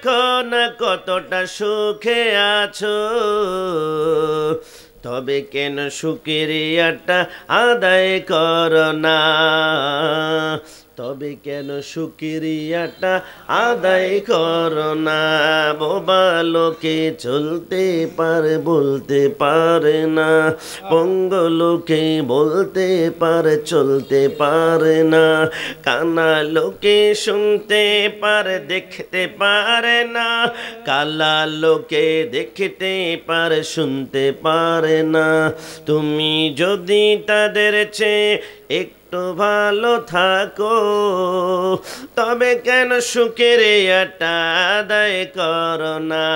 দেখো না কতটা সুখে আছো, তবে কেন শুকরিয়াটা আদায় করো না, তবে কেন শুকরিয়াটা আদায় করো না। বোবা লোকে চলতে পারে বলতে পারে না, পঙ্গ লোকে বলতে পারে চলতে পারে না, কানা লোকে শুনতে পারে দেখতে পারে না, কালা লোকে দেখতে পারে শুনতে পারে না। তুমি যদি তাদের চেয়ে একটু ভালো থাকো, তবে কেন শুকরিয়াটা আদায় করো না,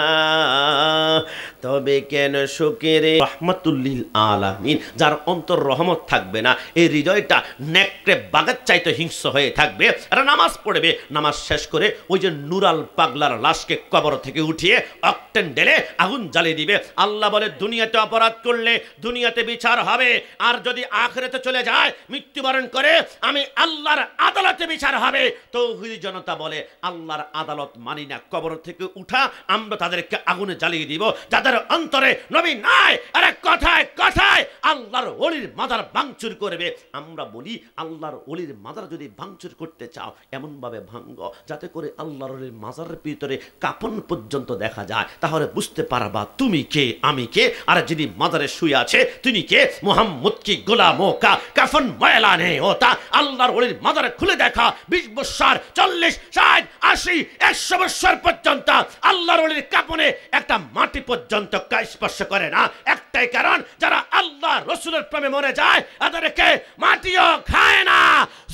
তবে কেন শুকরিয়া। রহমাতুল্লিল আলামিন, যার অন্তর রহমত থাকবে না, এই হৃদয়টা নেকড়ে বাঘের চাইতে হিংস্র হয়ে থাকবে। আর নামাজ পড়বে, নামাজ শেষ করে ওই যে নুরাল পাগলার লাশকে কবর থেকে উঠিয়ে অকটেন ঢেলে আগুন জ্বালিয়ে দিবে। আল্লাহ বলে দুনিয়াতে অপরাধ করলে দুনিয়াতে বিচার হবে, আর যদি আখিরাতে চলে যায় মৃত্যুবরণ করে আমি আল্লাহর আদালতে বিচার হবে। তৌহিদি জনতা বলে আল্লাহর আদালত মানি না, কবর থেকে উঠা আমরা তাদেরকে আগুনে জ্বালিয়ে দিব যাদের অন্তরে নবী নাই। আরে কথায় কথায় আল্লাহর ওলির মাজার ভাঙচুর করবে। আমরা বলি আল্লাহর ওলির মাজার যদি ভাঙচুর করতে চাও এমন ভাবে ভাঙো যাতে করে আল্লাহর ওলির মাজারের ভিতরে কাফন পর্যন্ত দেখা যায়, তাহলে বুঝতে পারবা তুমি কে আমি কে। আর যিনি মাজারে শুয়ে আছে তিনি কে? মুহাম্মদ কি গোলামো কা কাফন ময়লা নেই ওটা। আল্লাহর ওলির মাজারে খুলে দেখা 20 বছর 40 60 80 100 বছর পর্যন্ত আল্লাহর ওলির কাফনে একটা মাটি পর্যন্ত স্পর্শ করে না। একটাই কারণ, যারা আল্লাহ রসুলের প্রেমে মরে যায় তাদেরকে মাটিও খায় না,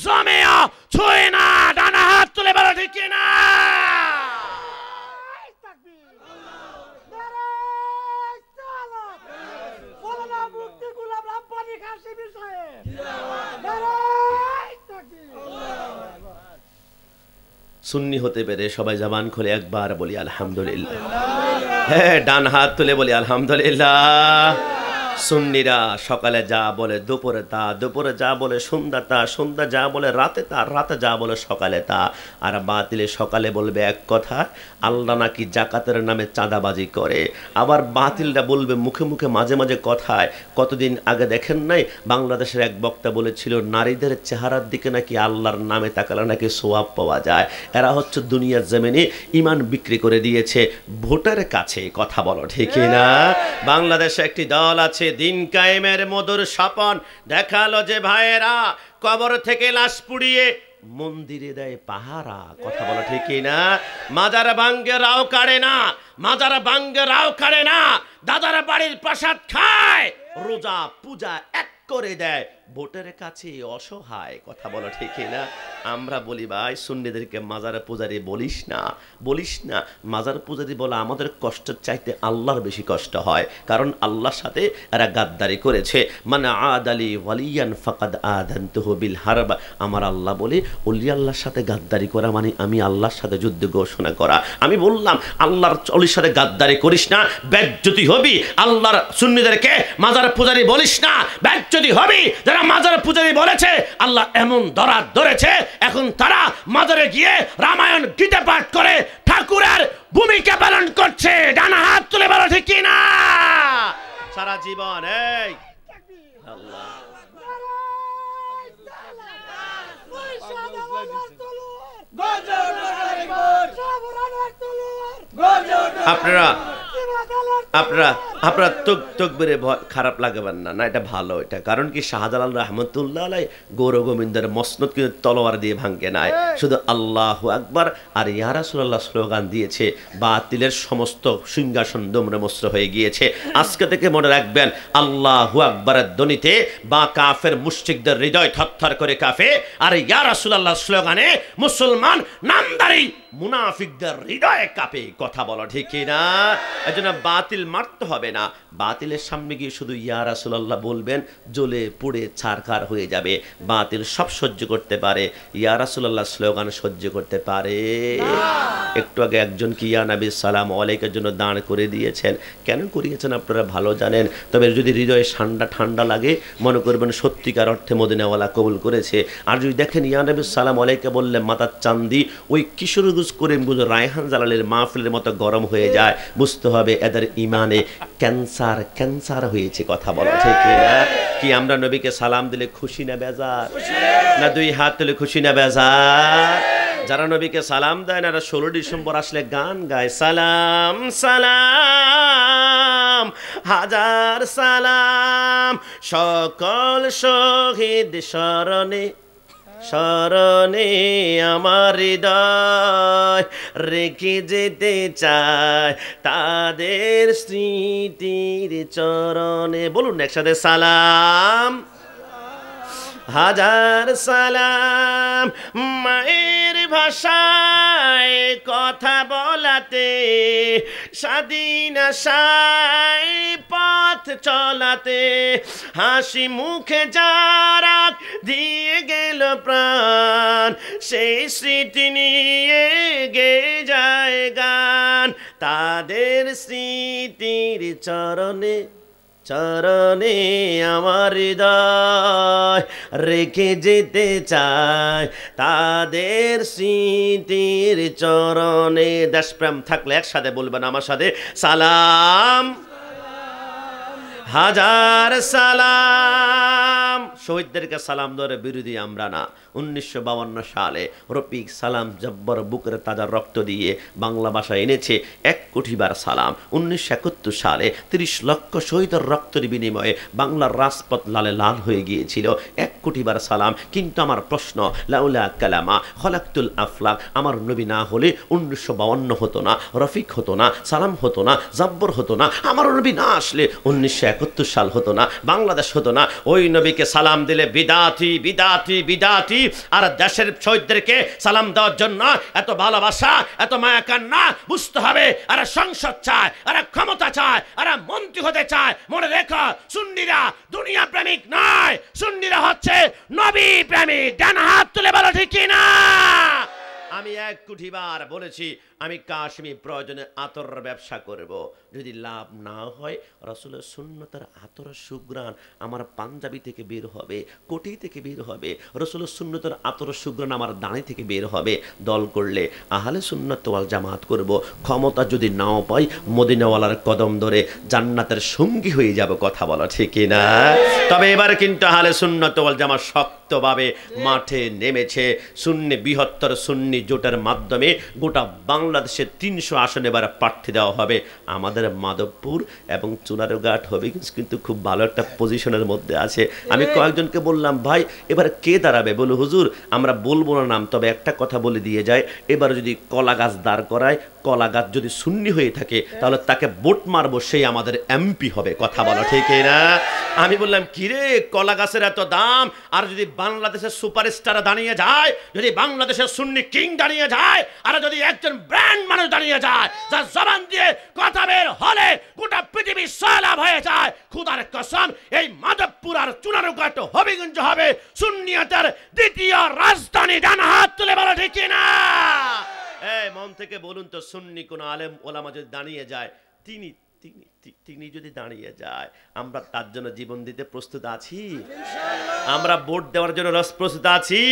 জমেও ছুঁয়ে না। ডানা হাত তুলে বলো ঠিক না? সুন্নি হতে পেরে সবাই জবান খুলে একবার বলি আলহামদুলিল্লাহ। হ্যাঁ, ডান হাত তুলে বলি আলহামদুলিল্লাহ। সুন্নিরা সকালে যা বলে দুপুরে তা, দুপুরে যা বলে সন্ধ্যা তা, সন্ধ্যা যা বলে রাতে তা, রাতে যা বলে সকালে তা। আর বাতিলে সকালে বলবে এক কথা, আল্লাহ নাকি জাকাতের নামে চাঁদাবাজি করে। আবার বাতিলরা বলবে মুখে মুখে মাঝে মাঝে কথায়। কতদিন আগে দেখেন নাই বাংলাদেশের এক বক্তা বলেছিল নারীদের চেহারার দিকে নাকি আল্লাহর নামে তাকালে নাকি সোয়াব পাওয়া যায়। এরা হচ্ছে দুনিয়ার জমিনে ইমান বিক্রি করে দিয়েছে ভোটের কাছে। কথা বলো ঠিক না? বাংলাদেশে একটি দল আছে দিন কায়েমের মধুর স্বপন দেখালো যে ভাইয়েরা কবর থেকে লাশ পুড়িয়ে মন্দিরে দেয় পাহারা। কথা বলো ঠিক না? মাজার ভাঙ্গে রাও কাড়ে না, মাজার ভাঙ্গে রাও কাড়ে না, দাদার বাড়ির প্রসাদ খায়, রোজা পূজা এক করে দেয়, ভোটের কাছে অসহায়। কথা বলো ঠিক না? আমরা বলি ভাই সুন্নিদেরকে মাজার পূজারি বলিস না, বলিস না। মাজার পূজারি বলা আমাদের কষ্টের চাইতে আল্লাহর বেশি কষ্ট হয়, কারণ আল্লাহর সাথে এরা গাদ্দারি করেছে। মানে আদালি ওয়ালিয়ান ফাকাদ আযানতুহু বিল হারব। আমার আল্লাহ বলে ওলি আল্লাহর সাথে গাদ্দারি করা মানে আমি আল্লাহর সাথে যুদ্ধ ঘোষণা করা। আমি বললাম আল্লাহর ওলির সাথে গাদ্দারি করিস না, বেজ্জতি হবি। আল্লাহর সুন্নিদেরকে মাজার পূজারি বলিস না, বেজ্জতি হবি। যারা মাজার পূজারি বলেছে আল্লাহ এমন দরাদ ধরেছে, এখন তারা মাজারে গিয়ে রামায়ণ গীতা পাঠ করে ঠাকুরের ভূমিকা পালন করছে। ডানা হাত তুলে বলো ঠিক না? সারা জীবন এই আল্লাহ আপনারা আপনারা আপনারা তকবীরে খারাপ লাগবেন না, না এটা ভালো। এটা কারণ কি শাহজালাল রহমতুল্লাহ আলাই গৌর গোবিন্দের মসনদ কিন্তু তলোয়ার দিয়ে ভাঙ্গে নাই, শুধু আল্লাহু আকবার আর ইয়া রাসূলুল্লাহ স্লোগান দিয়েছে। বাতিলের সমস্ত সিংহাসন দুমড়ে মুচড়ে হয়ে গিয়েছে। আজকে থেকে মনে রাখবেন আল্লাহু আকবারের ধ্বনিতে বা কাফের মুশরিকদের হৃদয় থরথর করে কাঁপে, আর ইয়া রাসূলুল্লাহ স্লোগানে মুসলমান নামদারি মুনাফিকদের হৃদয়ে কাঁপে। কথা বলো ঠিক না? এজন্য বাতিল মারতে হবে না, বাতিলের সামনে গিয়ে শুধু ইয়া রাসূলুল্লাহ বলবেন, জ্বলে পুড়ে ছারখার হয়ে যাবে। বাতিল সব সহ্য করতে পারে, ইয়া রাসূলুল্লাহ স্লোগান সহ্য করতে পারে? একটু আগে একজন কি ইয়া নবী সালাম আলাইকের জন্য দাঁড় করে দিয়েছেন, কেন করিয়েছেন আপনারা ভালো জানেন। তবে যদি হৃদয়ে ঠান্ডা ঠান্ডা লাগে, মনে করবেন সত্যিকার অর্থে মদিনাওয়ালা কবুল করেছে। আর যদি দেখেন ইয়া নবী সালাম আলাইকে বললে মাথার চান্দি ওই কিশোরগঞ্জ করিমগঞ্জ রায়হান জালালের মাহফিলের মতো গরম হয়ে যায়, বুঝতে হবে এদের ইমানে ক্যান্সার ক্যান্সার হয়েছে। কথা বলা ঠিক না? কি আমরা নবীকে সালাম দিলে খুশি না বেজার? না দুই হাত তুলে খুশি না বেজার? যারা নবীকে সালাম দেয় না, 16 ডিসেম্বর আসলে গান গায়, সালাম সালাম হাজার সালাম সকল শহীদ স্মরণে স্মরণে আমার হৃদয় রেখে যেতে চায় তাদের স্মৃতির চরণে। বলুন একসাথে, সালাম হাজার সালাম। মায়ের ভাষায় কথা বলাতে, স্বাধীন আশায় পথ চলাতে, হাসি মুখে যারা দিয়ে গেল প্রাণ, সেই স্মৃতি নিয়ে গে যায় গান তাদের স্মৃতির চরণে চরণে আমার হৃদয় রেখে যেতে চায় তাদের স্মৃতির চরণে। দেশপ্রেম থাকলে একসাথে বলবেন আমার সাথে, সালাম হাজার সালাম। শহীদদেরকে সালাম দেওয়ার বিরোধী আমরা না। 1952 সালে রফিক সালাম জব্বর বুকের তাজা রক্ত দিয়ে বাংলা ভাষা এনেছে 1 কোটি বার সালাম। 1971 সালে 30 লক্ষ শহীদের রক্তের বিনিময়ে বাংলার রাজপথ লালে লাল হয়ে গিয়েছিল। 1 কোটি বার সালাম। কিন্তু আমার প্রশ্ন, লাউলা কালামা খলাকতুল আফলাক, আমার নবী না হলে 1952 হতো না, রফিক হতো না, সালাম হতো না, জব্বর হতো না। আমার নবী না আসলে 1971 সাল হতো না, বাংলাদেশ হতো না। ওই নবীকে সালাম দিলে বিদাতি বিদাতি বিদাতি। আর দেশের শহীদদেরকে সালাম দেওয়ার জন্য এত ভালোবাসা, এত মায়া কান্না, বুঝতে হবে আর সংসদ চায়, আর ক্ষমতা চায়, আর মন্ত্রী হতে চায়। মনে রেখো, সুন্নিরা দুনিয়া প্রেমিক নয়, সুন্নিরা হচ্ছে নবী প্রেমিক। ডান হাত তুলে বলো ঠিক কিনা? আমি 1 কোটি বার বলেছি আমি কাশ্মীর প্রয়োজনে আতর ব্যবসা করব, যদি লাভ না হয় রাসূলের সুন্নতের আতর সুগ্রাণ আমার পাঞ্জাবি থেকে বের হবে, কোটি থেকে বের হবে। রাসূলের সুন্নতের আতর সুগ্রাণ আমার দাঁড়ি থেকে বের হবে। দল করলে আহলে সুন্নাত ওয়াল জামাত করব। ক্ষমতা যদি নাও পাই মদিনাওয়ালার কদম ধরে জান্নাতের সঙ্গী হয়ে যাব। কথা বলা ঠিক না? তবে এবার কিন্তু আহলে সুন্নাত ওয়াল জামাত শক্তভাবে মাঠে নেমেছে। সুন্নি বৃহত্তর সুন্নি জোটের মাধ্যমে গোটা বাংলাদেশের 300 আসনে এবার প্রার্থী দেওয়া হবে। আমাদের মাধবপুর এবং চুনারঘাট হবে কিন্তু খুব ভালো একটা পজিশনের মধ্যে আছে। আমি কয়েকজনকে বললাম, ভাই এবার কে দাঁড়াবে? বলো হুজুর আমরা বলবো না নাম, তবে একটা কথা বলে দিয়ে যায়, এবার যদি কলা গাছ দাঁড় করায়, কলা গাছ যদি সুন্নি হয়ে থাকে তাহলে তাকে ভোট মারবো, সেই আমাদের এমপি হবে। কথা বলো ঠিক না? আমি বললাম, কিরে কলা গাছের এত দাম, আর যদি বাংলাদেশের সুপারস্টার দাঁড়িয়ে যায়, যদি বাংলাদেশের সুন্নি কিং দাঁড়িয়ে যায়, আর যদি একজন ব্র্যান্ড মানুষ দাঁড়িয়ে যায়, যার জবান দিয়ে কথা বের হলে গোটা পৃথিবী সয়লাভ হয়ে যায়, খুদার কসম এই মাধবপুর আর চুনারঘাট হবিগঞ্জ হবে সুন্নিয়াতের দ্বিতীয় রাজধানী। ডান হাত তুলে বলো ঠিক কিনা? এই মন থেকে বলুন তো, সুন্নি কোন আলেম ওলামা যদি দাঁড়িয়ে যায়, তিনি যদি দাঁড়িয়ে যায়, আমরা তার জন্য জীবন দিতে প্রস্তুত আছি? আমরা ভোট দেওয়ার জন্য প্রস্তুত আছি?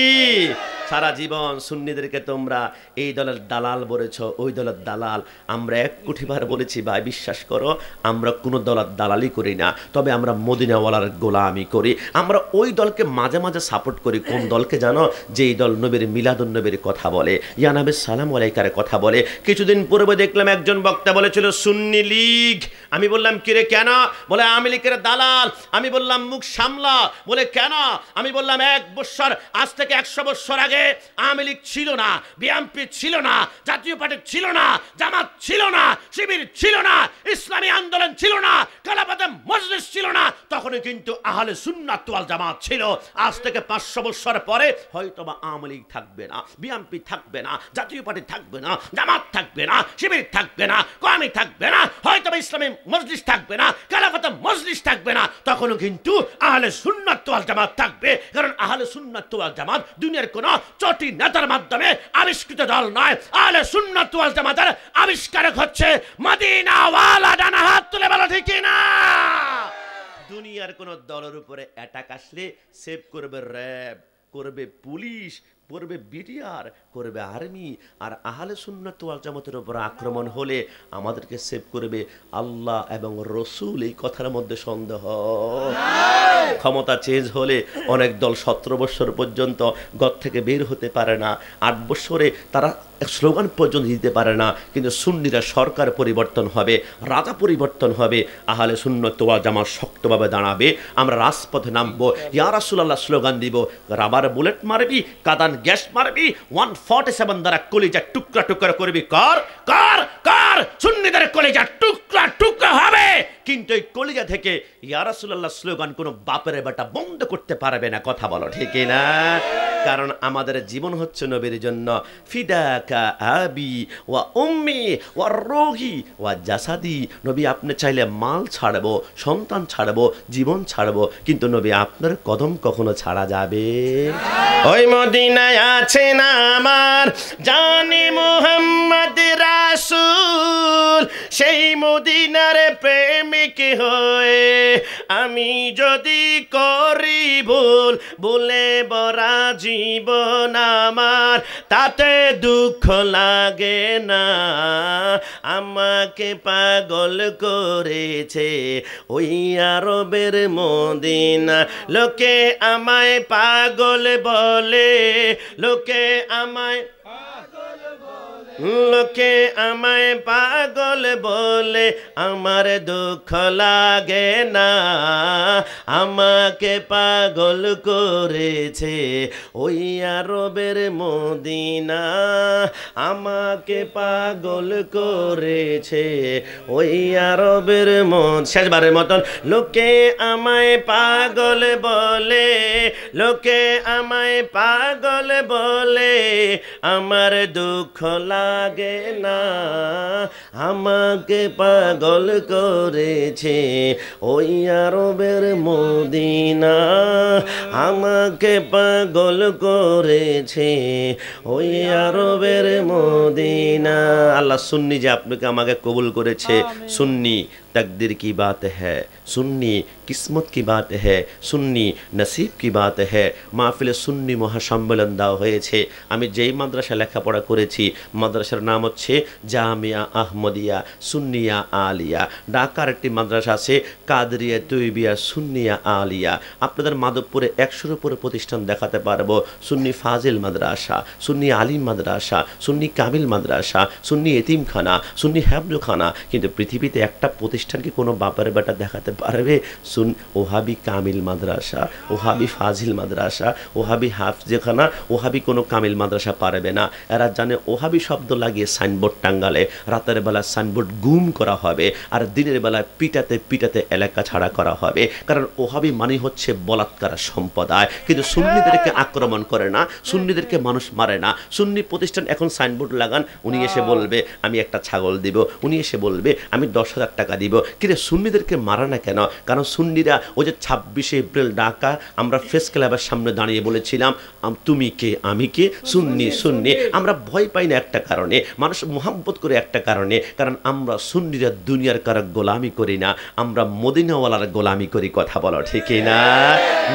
সারা জীবন সুন্নিদেরকে তোমরা এই দলের দালাল বলেছ, ওই দলের দালাল। আমরা 1 কোটি বার বলেছি ভাই, বিশ্বাস করো আমরা কোনো দলের দালালি করি না, তবে আমরা মদিনাওয়ালার গোলামি করি। আমরা ওই দলকে মাঝে মাঝে সাপোর্ট করি। কোন দলকে জানো? যেই দল নবীর মিলাদুন নবীর কথা বলে, ইয়া নবী সালাম আলাইকার কথা বলে। কিছুদিন পূর্বে দেখলাম একজন বক্তা বলেছিল সুন্নি লীগ। আমি বললাম কিরে কেন? বলে আওয়ামী লীগের দালাল। আমি বললাম মুখ সামলা। বলে কেন? আমি বললাম 1 বছর, আজ থেকে 100 বছর আগে আওয়ামী লীগ ছিল না, বিএনপি ছিল না, জাতীয় পার্টি ছিল না, জামাত ছিল না, শিবির ছিল না, ইসলামী আন্দোলন ছিল না, খেলাফতে মজলিস ছিল না, তখনই কিন্তু আহলে সুন্নাত ওয়াল জামাত ছিল। আজ থেকে 500 বছর পরে হয়তোবা আওয়ামী লীগ থাকবে না, বিএনপি থাকবে না, জাতীয় পার্টি থাকবে না, জামাত থাকবে না, শিবির থাকবে না, কওমি থাকবে না, হয়তোবা ইসলামী মজলিস থাকবে না, খেলাফতে মজলিস থাকবে না, তখনও কিন্তু আহলে সুন্নাত ওয়াল জামাত থাকবে। কারণ আহলে সুন্নাত ওয়াল জামাত দুনিয়ার কোন চটি নেতার মাধ্যমে আবিষ্কৃত দল নয়। আহলে সুন্নাত ওয়াল জামাতের আবিষ্কারক হচ্ছে মদিনা ওয়ালা। ডানা হাত তুলে বলো ঠিক না? দুনিয়ার কোন দলের উপরে অ্যাটাক আসলে সেভ করবে র্যাব, করবে পুলিশ, করবে বিডিআর, করবে আর্মি। আর আহলে সুন্নাত ওয়াল জামাতের উপর আক্রমণ হলে আমাদেরকে সেভ করবে আল্লাহ এবং রসুল। এই কথার মধ্যে সন্দেহ। ক্ষমতা চেঞ্জ হলে অনেক দল 17 বছর পর্যন্ত ঘর থেকে বের হতে পারে না, 8 বছরে তারা স্লোগান পর্যন্ত দিতে পারে না। কিন্তু সুন্নিরা সরকার পরিবর্তন হবে, রাজা পরিবর্তন হবে, আহলে সুন্নাত ওয়াল জামাত শক্তভাবে দাঁড়াবে। আমরা রাজপথে নামবো, ইয়া রাসূলুল্লাহ স্লোগান দিব। রাবার বুলেট মারবি, কাদান গ্যাস মারবি, 147 দ্বারা কলিজা টুকরা টুকরা করবি, কর কর কর, সুন্নিদের কলিজা টুকরা টুকরা হবে। কিন্তু এই কলিজা থেকে ইয়া রাসূলুল্লাহ স্লোগান কোনো বাপের বেটা বন্ধ করতে পারবে না। কথা বলো ঠিক না? কারণ আমাদের জীবন হচ্ছে নবীর জন্য। ফিদাকা আবি ওয়া উম্মি ওয়া রূহি ওয়া জাসাদি। নবী আপনি চাইলে মাল ছাড়বো, সন্তান ছাড়বো, জীবন ছাড়বো, কিন্তু নবী আপনার কদম কখনো ছাড়া যাবে? ওই মদিনায় আছে না আমার জানি মুহাম্মদ রাসূল, সেই মদিনার প্রেমিক হয়ে আমি যদি করি ভুল, বলে বরা জীবন আমার, তাতে দুঃখ লাগে না। আমাকে পাগল করেছে ওই আরবের মদিনা। লোকে আমায় পাগল বলে, লোকে আমায় পাগল বলে, আমার দুঃখ লাগে না। আমাকে পাগল করেছে ওই আরবের মদিনা, আমাকে পাগল করেছে ওই আরবের মদিনা। শেষবারের মতন, লোকে আমায় পাগল বলে, লোকে আমায় পাগল বলে, আমার দুঃখ লাগে না। আমাকে পাগল করেছে ওই আরবের মদিনা, আমাকে পাগল করেছে ওই আরবের মদিনা। আল্লাহ সুন্নি যে আপনাকে আমাকে কবুল করেছে, সুন্নি तकदीर की बात है, सुन्नी किस्मत की बात है, सुन्नी नसीब की बात है। মাহফিলে সুন্নি মহাসম্মেলন দেওয়া হয়েছে। আমি যেই মাদ্রাসা লেখাপড়া করেছি, মাদ্রাসার নাম হচ্ছে জামিয়া আহমদিয়া সুন্নিয়া আলিয়া। ঢাকার একটি মাদ্রাসা আছে কাদরিয়া তৈবিয়া সুন্নিয়া আলিয়া। আপনাদের মাধবপুরে 100-এর উপরে প্রতিষ্ঠান দেখাতে পারবো। সুন্নি ফাজিল মাদ্রাসা, সুন্নি আলিম মাদ্রাসা, সুন্নি কামিল মাদ্রাসা, সুন্নি এতিমখানা, সুন্নি হেফজখানা। কিন্তু পৃথিবীতে একটা প্রতিষ্ঠানকে কোনো বাপের বেটা দেখাতে পারবে? ওহাবি কামিল মাদ্রাসা, ওহাবি ফাজিল মাদ্রাসা, ওহাবি হাফজখানা, ওহাবি কোনো কামিল মাদ্রাসা পারবে না। এরা জানে ওহাবি শব্দ লাগিয়ে সাইনবোর্ড টাঙ্গালে রাতের বেলা সাইনবোর্ড গুম করা হবে, আর দিনের বেলায় পিটাতে পিটাতে এলাকা ছাড়া করা হবে। কারণ ওহাবি মানে হচ্ছে বলাৎকার সম্প্রদায়। কিন্তু সুন্নিদেরকে আক্রমণ করে না, সুন্নিদেরকে মানুষ মারে না। সুন্নি প্রতিষ্ঠান এখন সাইনবোর্ড লাগান, উনি এসে বলবে আমি একটা ছাগল দিব, উনি এসে বলবে আমি 10,000 টাকা দিব। কিন্তু সুন্নিদেরকে মারা না কেন? কারণ সুন্নিরা ওই যে 26শে এপ্রিল ঢাকা আমরা প্রেস ক্লাবের সামনে দাঁড়িয়ে বলেছিলাম তুমি কে আমি কে, সুন্নি সুন্নি। আমরা ভয় পাই না একটা কারণে, মানুষ মোহাম্মত করে একটা কারণে, কারণ আমরা সুন্নিরা দুনিয়ার কারো গোলামি করি না, আমরা মদিনাওয়ালার গোলামি করি। কথা বলো ঠিক না?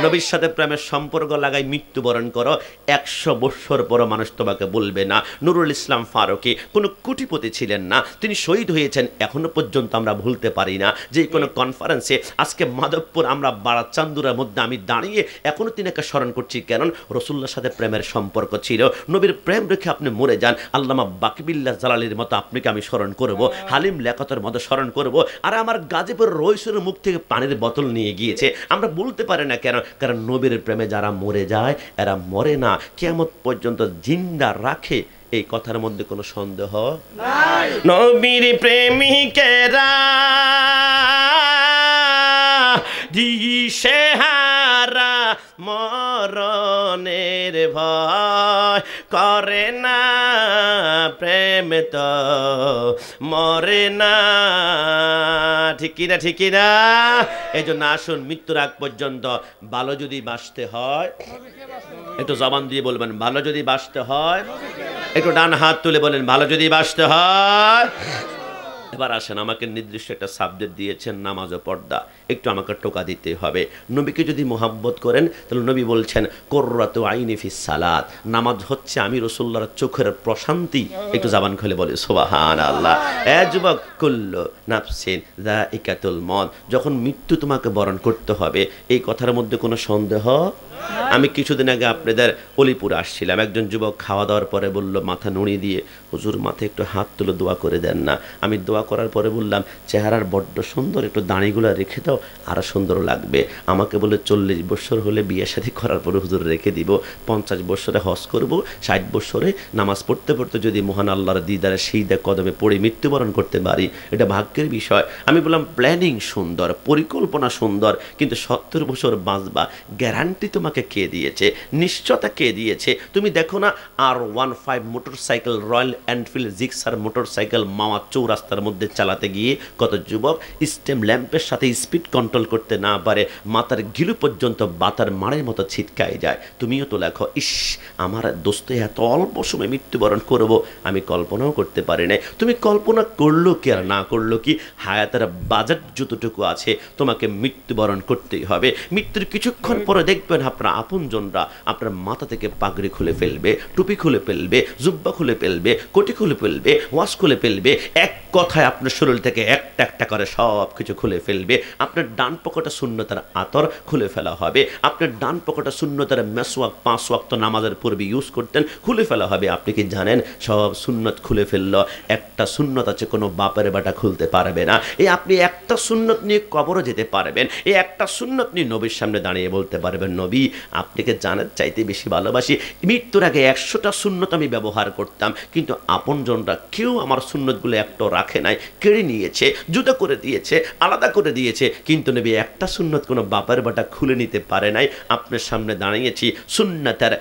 নবীর সাথে প্রেমের সম্পর্ক লাগাই মৃত্যুবরণ করো, 100 বছর পর মানুষ তোমাকে বলবে না। নুরুল ইসলাম ফারুকী কোনো কোটিপতি ছিলেন না, তিনি শহীদ হয়েছেন, এখনো পর্যন্ত আমরা ভুলতে পারি না। যে কোনো কনফারেন্সে আজকে মাধবপুর আমরা বারাচান্দুরের মধ্যে আমি দাঁড়িয়ে এখনো তিনাকে স্মরণ করছি, কারণ রসুল্লাহর সাথে প্রেমের সম্পর্ক ছিল। নবীর প্রেম রেখে আপনি মরে যান, আল্লামা বাকিবিল্লাহ জালালির মতো আপনাকে আমি স্মরণ করব, হালিম লেখতের মতো স্মরণ করব। আর আমার গাজীপুর রইসুরের মুখ থেকে পানির বোতল নিয়ে গিয়েছে, আমরা বলতে পারি না কেন? কারণ নবীর প্রেমে যারা মরে যায় এরা মরে না, কিয়ামত পর্যন্ত জিন্দা রাখে। এই কথার মধ্যে কোনো সন্দেহ নাই। নবীর প্রেমিকেরা দিশেহারা মরণ মরণের ভয় করে না, প্রেম তো মরে না। ঠিক কিনা, ঠিক কিনা? এই জন্য আসুন মৃত্যুর আগ পর্যন্ত ভালো যদি বাঁচতে হয়, একটু জবান দিয়ে বলবেন ভালো যদি বাঁচতে হয়, একটু ডান হাত তুলে বলেন ভালো যদি বাঁচতে হয়। এবার আসেন, আমাকে নির্দিষ্ট একটা সাবজেক্ট দিয়েছেন নামাজ ও পর্দা, একটু আমাকে টোকা দিতে হবে। নবীকে যদি মোহাব্বত করেন তাহলে নবী বলছেন কুররাতু আইনি ফিস সালাত, নামাজ হচ্ছে আমি রাসূলুল্লাহর চোখের প্রশান্তি। একটু জবান খুলে বলে সুবহানাল্লাহ। এ যুবক, কুল্লু নাফসিন যায়িকাতুল মউত, যখন মৃত্যু তোমাকে বরণ করতে হবে, এই কথার মধ্যে কোনো সন্দেহ। আমি কিছুদিন আগে আপনাদের অলিপুর আসছিলাম, একজন যুবক খাওয়া দাওয়ার পরে বলল মাথা নড়িয়ে দিয়ে, হুজুর মাথায় একটু হাত তুলে দোয়া করে দেন না। আমি দোয়া করার পরে বললাম চেহারার বড্ড সুন্দর, একটু দাঁড়িগুলো রেখে দাও, আরো সুন্দর লাগবে। আমাকে বলে 40 বছর হলে বিয়ে শাদী করার পরে হুজুর রেখে দিব, 50 বছরে হজ করব, 60 বছরে নামাজ পড়তে পড়তে যদি মহান আল্লাহর দিদারে সেইদা কদমে পড়ে মৃত্যুবরণ করতে পারি, এটা ভাগ্যের বিষয়। আমি বললাম প্ল্যানিং সুন্দর, পরিকল্পনা সুন্দর, কিন্তু 70 বছর বাঁচবা গ্যারান্টি তোমাকে কে দিয়েছে? নিশ্চয়তা কে দিয়েছে? তুমি দেখো না R15 motorcycle, Royal Enfield Gixxer motorcycle Mawa চৌরাস্তার মধ্যে চালাতে গিয়ে কত যুবক স্টেম ল্যাম্পের সাথে স্পিড কন্ট্রোল করতে না পারে মাথার গিলু পর্যন্ত বাতার মারের মতো ছিটকায় যায়। তুমিও তো লেখো, ইস আমার দোস্ত এত অল্প সময় মৃত্যুবরণ করব, আমি কল্পনাও করতে পারি নাই। তুমি কল্পনা করলো কি আর না করলো কি, হায়াতের বাজেট যতটুকু আছে তোমাকে মৃত্যুবরণ করতেই হবে। মৃত্যুর কিছুক্ষণ পরে দেখবেন আপনার আপনজনরা আপনার মাথা থেকে পাগড়ি খুলে ফেলবে, টুপি খুলে ফেলবে, জুব্বা খুলে ফেলবে, কোটি খুলে ফেলবে, ওয়াশ খুলে ফেলবে, এক কথায় আপনার শরীর থেকে একটা একটা করে সব কিছু খুলে ফেলবে। আপনার ডান পকেটে সুন্নতের আতর খুলে ফেলা হবে, আপনার ডান পকেটে সুন্নতের মেসওয়াক 5 ওয়াক্ত নামাজের পূর্বে ইউজ করতেন খুলে ফেলা হবে। আপনি কি জানেন সব সুন্নত খুলে ফেললো, একটা সুন্নত আছে কোনো বাপের বেটা খুলতে পারবে না। এই আপনি একটা সুন্নত নিয়ে কবরে যেতে পারবেন, এই একটা সুন্নত নিয়ে নবীর সামনে দাঁড়িয়ে বলতে পারবেন নবী আপনাকে জানার চাইতে বেশি ভালোবাসি। মৃত্যুর আগে 100টা সুন্নত আমি ব্যবহার করতাম, কিন্তু আপনজনরা কেউ আমার সুন্নতগুলো একটাও রাখে নাই, কেড়ে নিয়েছে, জুতা করে দিয়েছে, আলাদা করে দিয়েছে, কিন্তু নবী একটা সুন্নত কোনো বাপের বাটা খুলে নিতে পারে নাই। আপনার সামনে দাঁড়িয়েছি সুন্নতের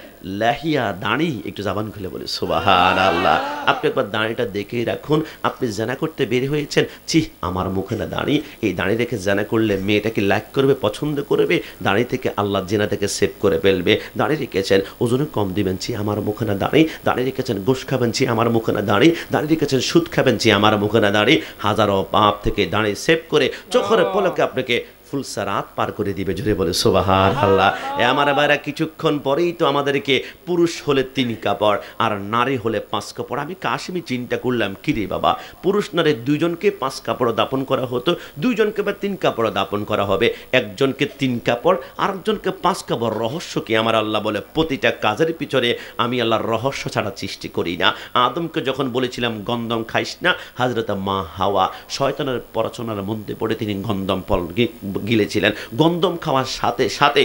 লাহিয়া দাঁড়ি, একটু জবান খুলে বলি সুবহানাল্লাহ। আপনি একবার দাঁড়িটা দেখেই রাখুন, আপনি জানা করতে বের হয়েছেন, ছি আমার মুখে না দাঁড়ি, এই দাঁড়ি রেখে জানা করলে মেয়েটাকে লাইক করবে, পছন্দ করবে, দাঁড়ি থেকে আল্লাহ জেনা থেকে সেভ করে ফেলবে। দাঁড়ি রেখেছেন ওজনে কম দিবেন, ছি আমার মুখে না দাঁড়ি, দাঁড়ি রেখেছেন ঘুষ খাবেন, ছি আমার মুখে না দাঁড়ি, দাঁড়ি রেখেছেন সুদ খাবেন, ছি আমার মুখে না দাঁড়ি, হাজারো পাপ থেকে দাঁড়ি সেভ করে চোখের পলকে আপনাকে ফুলসারাত পার করে দিবে। জোরে বলে সুবহানাল্লাহ। আমার ভাইরা কিছুক্ষণ পরেই তো আমাদেরকে পুরুষ হলে 3 কাপড় আর নারী হলে 5 কাপড়। আমি কাশ্মী চিন্তা করলাম কিরে বাবা, পুরুষ নারী দুইজনকে 5 কাপড় দাপন করা হতো, দুইজনকে বা 3 কাপড় দাপন করা হবে, একজনকে 3 কাপড় আর একজনকে 5 কাপড়। রহস্য কি? আমার আল্লাহ বলে প্রতিটা কাজের পিছনে আমি আল্লাহর রহস্য ছাড়া সৃষ্টি করি না। আদমকে যখন বলেছিলাম গন্ধম খাইস না, হযরত মা হাওয়া শয়তানের পরচনার মধ্যে পড়ে তিনি গন্ধম ফল গিলেছিলেন। গন্ধম খাওয়ার সাথে সাথে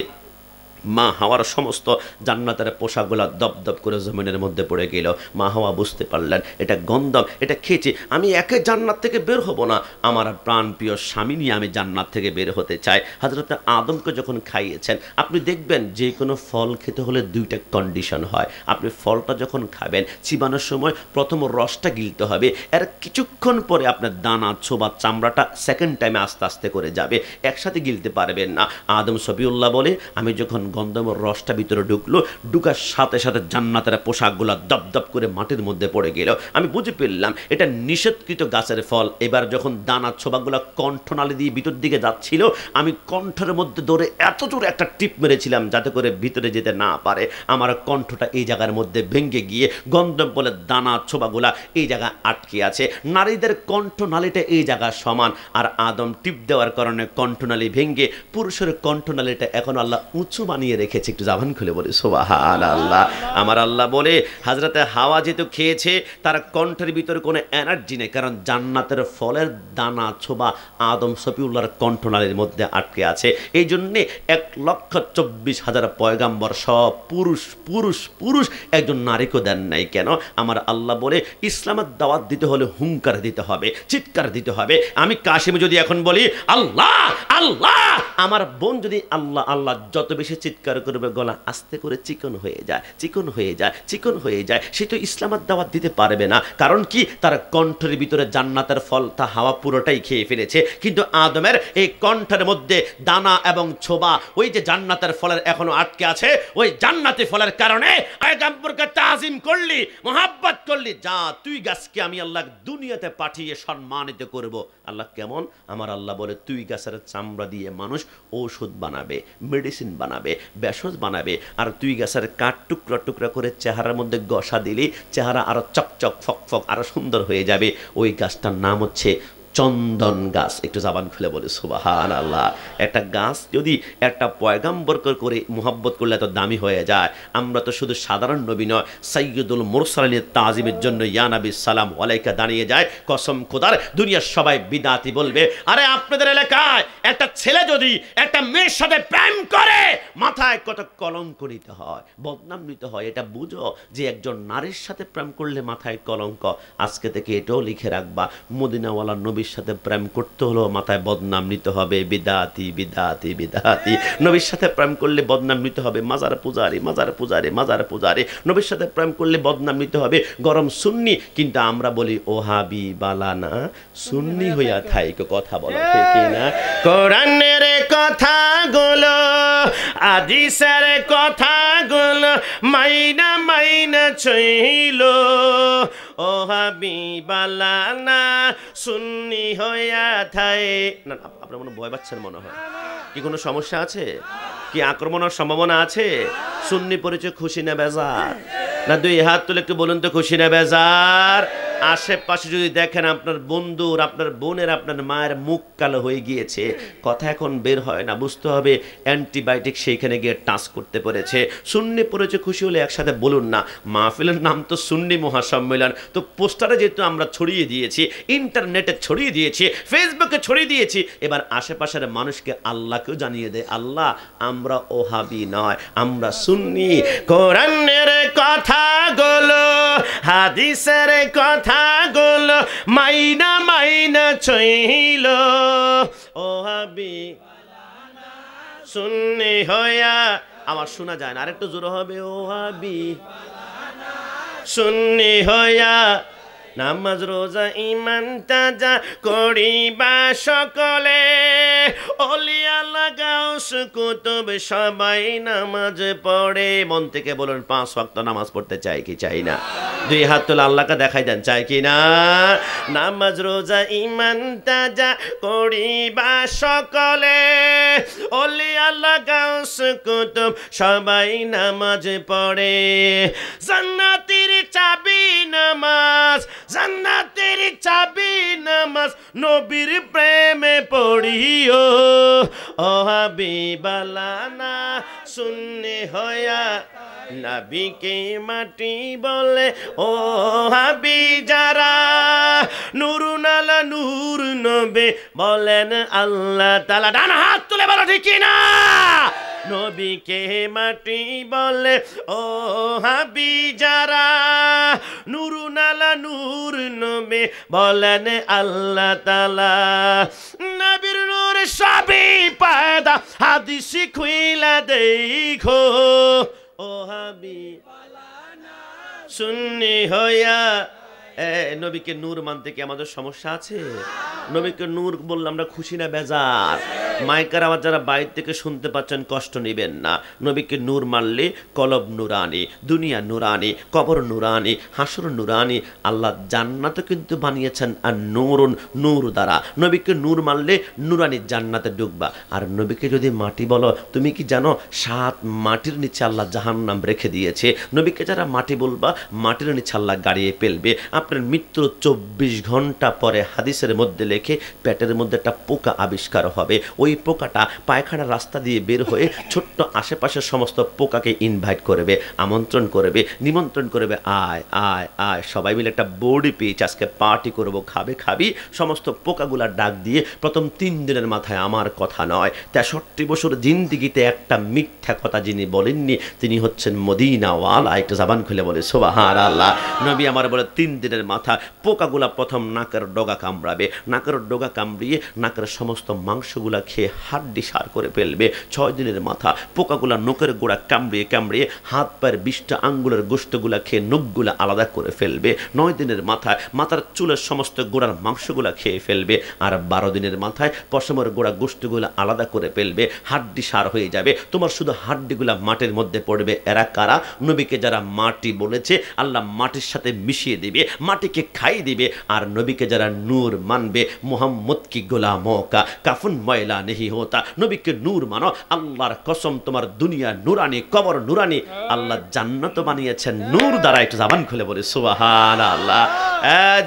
মা হাওয়ার সমস্ত জান্নাতের পোশাকগুলো দপদপ করে জমিনের মধ্যে পড়ে গেল। মা হাওয়া বুঝতে পারলেন এটা গন্ধম, এটা খেয়েছি, আমি একে জান্নাত থেকে বের হব না, আমার প্রাণ প্রিয় স্বামী নিয়ে আমি জান্নাত থেকে বের হতে চাই। হযরত আদমকে যখন খাইয়েছেন, আপনি দেখবেন যে কোনো ফল খেতে হলে 2টা কন্ডিশন হয়। আপনি ফলটা যখন খাবেন চিবানোর সময় প্রথম রসটা গিলতে হবে, এর কিছুক্ষণ পরে আপনার দানা ছোবা চামড়াটা সেকেন্ড টাইমে আস্তে আস্তে করে যাবে, একসাথে গিলতে পারবেন না। আদম সফিউল্লাহ বলে আমি যখন গন্ধমের রসটা ভিতরে ঢুকলো, ঢুকার সাথে সাথে জান্নাতের পোশাকগুলো দপদপ করে মাটির মধ্যে পড়ে গেল। আমি বুঝে ফেললাম এটা নিষেধকৃত গাছের ফল। এবার যখন দানা ছোবাগুলো কণ্ঠনালী দিয়ে ভিতর দিকে যাচ্ছিল, আমি কণ্ঠের মধ্যে ধরে এত জোরে একটা টিপ মেরেছিলাম যাতে করে ভিতরে যেতে না পারে। আমার কণ্ঠটা এই জায়গার মধ্যে ভেঙে গিয়ে গন্ধম বলে দানা ছোবাগুলা এই জায়গা আটকে আছে। নারীদের কণ্ঠনালীটা এই জায়গা সমান, আর আদম টিপ দেওয়ার কারণে কণ্ঠনালী ভেঙে পুরুষের কণ্ঠনালীটা এখন আল্লাহ উঁচু বানিয়ে রেখেছে। একটু জাবান খুলে বলে সুবহানাল্লাহ। আমার আল্লাহ বলে হযরতে হাওয়া যেহেতু খেয়েছে তার কণ্ঠের ভিতরে কোনো এনার্জি নেই, কারণ জান্নাতের ফলের দানা ছোবা আদম সফিউল্লাহর কণ্ঠনালীর মধ্যে আটকে আছে। এই জন্যে 1,24,000 পয়গাম্বর সব পুরুষ পুরুষ পুরুষ, একজন নারীকে দেন নাই কেন? আমার আল্লাহ বলে ইসলামের দাওয়াত দিতে হলে হুঙ্কার দিতে হবে, চিৎকার দিতে হবে। আমি কাশিমে যদি এখন বলি আল্লাহ আল্লাহ, আমার বোন যদি আল্লাহ আল্লাহ যত বেশি চিৎকার করবে, গলা আস্তে করে চিকন হয়ে যায়, চিকন হয়ে যায়, চিকন হয়ে যায়। সে তো ইসলামের দাওয়াত দিতে পারবে না। কারণ কি? তার কণ্ঠের ভিতরে জান্নাতের ফল, তা হাওয়া পুরোটাই খেয়ে ফেলেছে। কিন্তু আদমের এই কণ্ঠের মধ্যে দানা এবং ছোবা, ওই যে জান্নাতের ফলের এখনো আটকে আছে, ওই জান্নাতি ফলের কারণে পয়গম্বরকে তাজিম করলি, মোহাব্বত করলি, যা তুই গাছকে আমি আল্লাহ দুনিয়াতে পাঠিয়ে সম্মানিত করব। আল্লাহ কেমন? আমার আল্লাহ বলে, তুই গাছের চামড়া দিয়ে মানুষ ঔষধ বানাবে, মেডিসিন বানাবে, ভেষজ বানাবে, আর তুই গাছের কাঠ টুকরা টুকরা করে চেহারার মধ্যে গসা দিলি, চেহারা আরো চকচক ফকফক আরো সুন্দর হয়ে যাবে। ওই গাছটার নাম হচ্ছে চন্দন গাছ। একটু জবান খুলে বলে সুবহানাল্লাহ। একটা গাছ যদি একটা পয়গম্বর করে মুহাব্বত করলে এত দামি হয়ে যায়, আমরা তো শুধু সাধারণ নবী নয়, সাইয়্যিদুল মুরসালিনের তাজিমের জন্য ইয়া নবী সালাম আলাইকা দাঁড়িয়ে যায়। কসম খোদার, দুনিয়ার সবাই বিদাতি বলবে, আরে আপনাদের এলাকায় একটা ছেলে যদি একটা মেয়ের সাথে প্রেম করে, মাথায় কত কলঙ্ক নিতে হয়, বদনাম নিতে হয়। এটা বুঝো যে একজন নারীর সাথে প্রেম করলে মাথায় কলঙ্ক। আজকে থেকে এটাও লিখে রাখবা, মদিনাওয়ালা নবী সাথে প্রেম করতে হলো মাথায় বদনাম নিতে হবে, বিদাতি বিদাতি বিদাতি। নবীর সাথে প্রেম করলে বদনাম নিতে হবে মাজার পূজারি, মাজার পূজারি, মাজার পূজারি। নবীর সাথে প্রেম করলে বদনাম নিতে হবে গরম সুন্নি। কিন্তু আমরা বলি ওহাবি বালানা সুন্নি হইয়া থাইকে, কথা বলো ঠিক না? কোরআনের কথাগুলো, হাদিসের কথাগুলো মাইনা মাইনা চইল, ওহাবি বালানা সুন্নি হইয়া থাই। না, আপনার মনে ভয় পাচ্ছেন মনে হয়। কি কোনো সমস্যা আছে? কি আক্রমণের সম্ভাবনা আছে? সুন্নি পরিচয় খুশি না বেজার? না দুই হাত তুলে একটু বলুন তো, খুশি না বেজার? আশেপাশে যদি দেখেন আপনার বন্ধুর, আপনার বোনের, আপনার মায়ের মুখ কালো হয়ে গিয়েছে, কথা এখন বের হয় না, বুঝতে হবে অ্যান্টিবায়োটিক সেইখানে গিয়ে টাচ করতে পেরেছে। সুন্নি পরিচয় খুশি হলে একসাথে বলুন না। মাহফিলের নাম তো সুন্নি মহাসম্মেলন, তো পোস্টারে যেহেতু আমরা ছড়িয়ে দিয়েছি, ইন্টারনেটে ছড়িয়ে দিয়েছি, ফেসবুকে ছড়িয়ে দিয়েছি, এবার আশেপাশের মানুষকে আল্লাহকেও জানিয়ে দেয়, আল্লাহ আমরা ওহাবি নয়, আমরা সুন্নি। কোরআনের কথাগুলো, হাদিসের কথাগুলো মাইনা মাইনা চইল, ওহাবি সুন্নি হইয়া। আমার শোনা যায় না, আরেকটু জোরে হবে, ওহাবি সুন্নি হইয়া নামাজ রোজা ইমান তাজা করিবা সকলে, ওলিয়া লাগাউস কুতুব সবাই নামাজ পড়ে। মন থেকে বলুন 5 ওয়াক্ত নামাজ পড়তে চাই কি চাই না? দুই হাত তুলে আল্লাহকে দেখাই দেন, চাই কি না? নামাজ রোজা ইমান তাজা করিবা সকলে, ওলিয়া লাগাউস কুতুব সবাই নামাজ পড়ে। জান্নাতের চাবি নামাজ, জান্নাতের চাবি নামাজ, নবীর প্রেমে পড়িও, ওহাবি বালানা সুন্নি হইয়া নবীকে মাটি বলে, ওহাবি যারা নুরুন আলা নূর নবী বলেন আল্লাহ তাআলা। ডান হাত তুলে বলো ঠিক না? নবীকে মাটি বলে, ওহাবি যারা নুরুন আলা নূর নবী বলেন আল্লাহ তাআলা। নবীর নূর সবই পয়দা, হাদিস খুইলা দেখো, ওহাবি সুন্নি হইয়া। নবীকে নূর মানতে কি আমাদের সমস্যা আছে? নবীকে নূর বললে আমরা খুশি না বেজার? মাইকার আওয়াজ যারা বাইরে থেকে শুনতে পাচ্ছেন কষ্ট নেবেন না। নবীকে নূর মানলে কলব নুরানি, দুনিয়া নুরানি, কবর নুরানি, হাসর নুরানি, আল্লাহ জান্নাতে কিন্তু বানিয়েছেন আর নূরুন, নূর দ্বারা। নবীকে নূর মানলে নুরানি জান্নাতে ঢুকবা। আর নবীকে যদি মাটি বলো, তুমি কি জানো 7 মাটির নিচে আল্লাহ জাহান্নাম রেখে দিয়েছে। নবীকে যারা মাটি বলবা, মাটির নিচে আল্লাহ গাড়িয়ে ফেলবে। আপনার মৃত্যুর 24 ঘন্টা পরে হাদিসের মধ্যে লেখে পেটের মধ্যে একটা পোকা আবিষ্কার হবে। ওই পোকাটা পায়খানার রাস্তা দিয়ে বের হয়ে ছোট্ট আশেপাশের সমস্ত পোকাকে ইনভাইট করবে, আমন্ত্রণ করবে, নিমন্ত্রণ করবে, আয় আয় আয়, সবাই মিলে একটা বডি পিচ আজকে পার্টি করবো, খাবে খাবি। সমস্ত পোকাগুলার ডাক দিয়ে প্রথম 3 দিনের মাথায় আমার কথা নয়, 63 বছর জিন্দিগিতে একটা মিথ্যা কথা যিনি বলেননি তিনি হচ্ছেন মদিনাওয়ালা। একটু জবান খুলে বলে সুবহানাল্লাহ। নবী আমার বলে 3 দিনের মাথা পোকাগুলা প্রথম নাকের ডগা কামড়াবে, নাকের ডগা কামড়িয়ে নাকের সমস্ত মাংসগুলা খেয়ে হাড্ডি সার করে ফেলবে। 6 দিনের মাথা পোকাগুলা নখের গোড়া কামড়িয়ে কামড়িয়ে হাত পায়ের 20টা আঙ্গুলের গোশতগুলা খেয়ে নখগুলা আলাদা করে ফেলবে। 9 দিনের মাথায় মাথার চুলের সমস্ত গোড়ার মাংসগুলা খেয়ে ফেলবে। আর 12 দিনের মাথায় পশমের গোড়া গোশতগুলা আলাদা করে ফেলবে, হাড্ডি সার হয়ে যাবে। তোমার শুধু হাড্ডিগুলা মাটির মধ্যে পড়বে। এরা কারা? নবীকে যারা মাটি বলেছে আল্লাহ মাটির সাথে মিশিয়ে দিবে, মাটিকে খাই দিবে। আর নবীকে যারা নূর মানবে, মোহাম্মদ কি গোলামো কা কাফন ময়লা নেহি হোতা, নবীকে নূর মানো, আল্লাহর কসম তোমার দুনিয়া নুরানি, কবর নুরানি। আল্লাহ জান্নাত বানিয়েছেন নূর দ্বারা। একটু জবান খুলে বলে সুবহানাল্লাহ।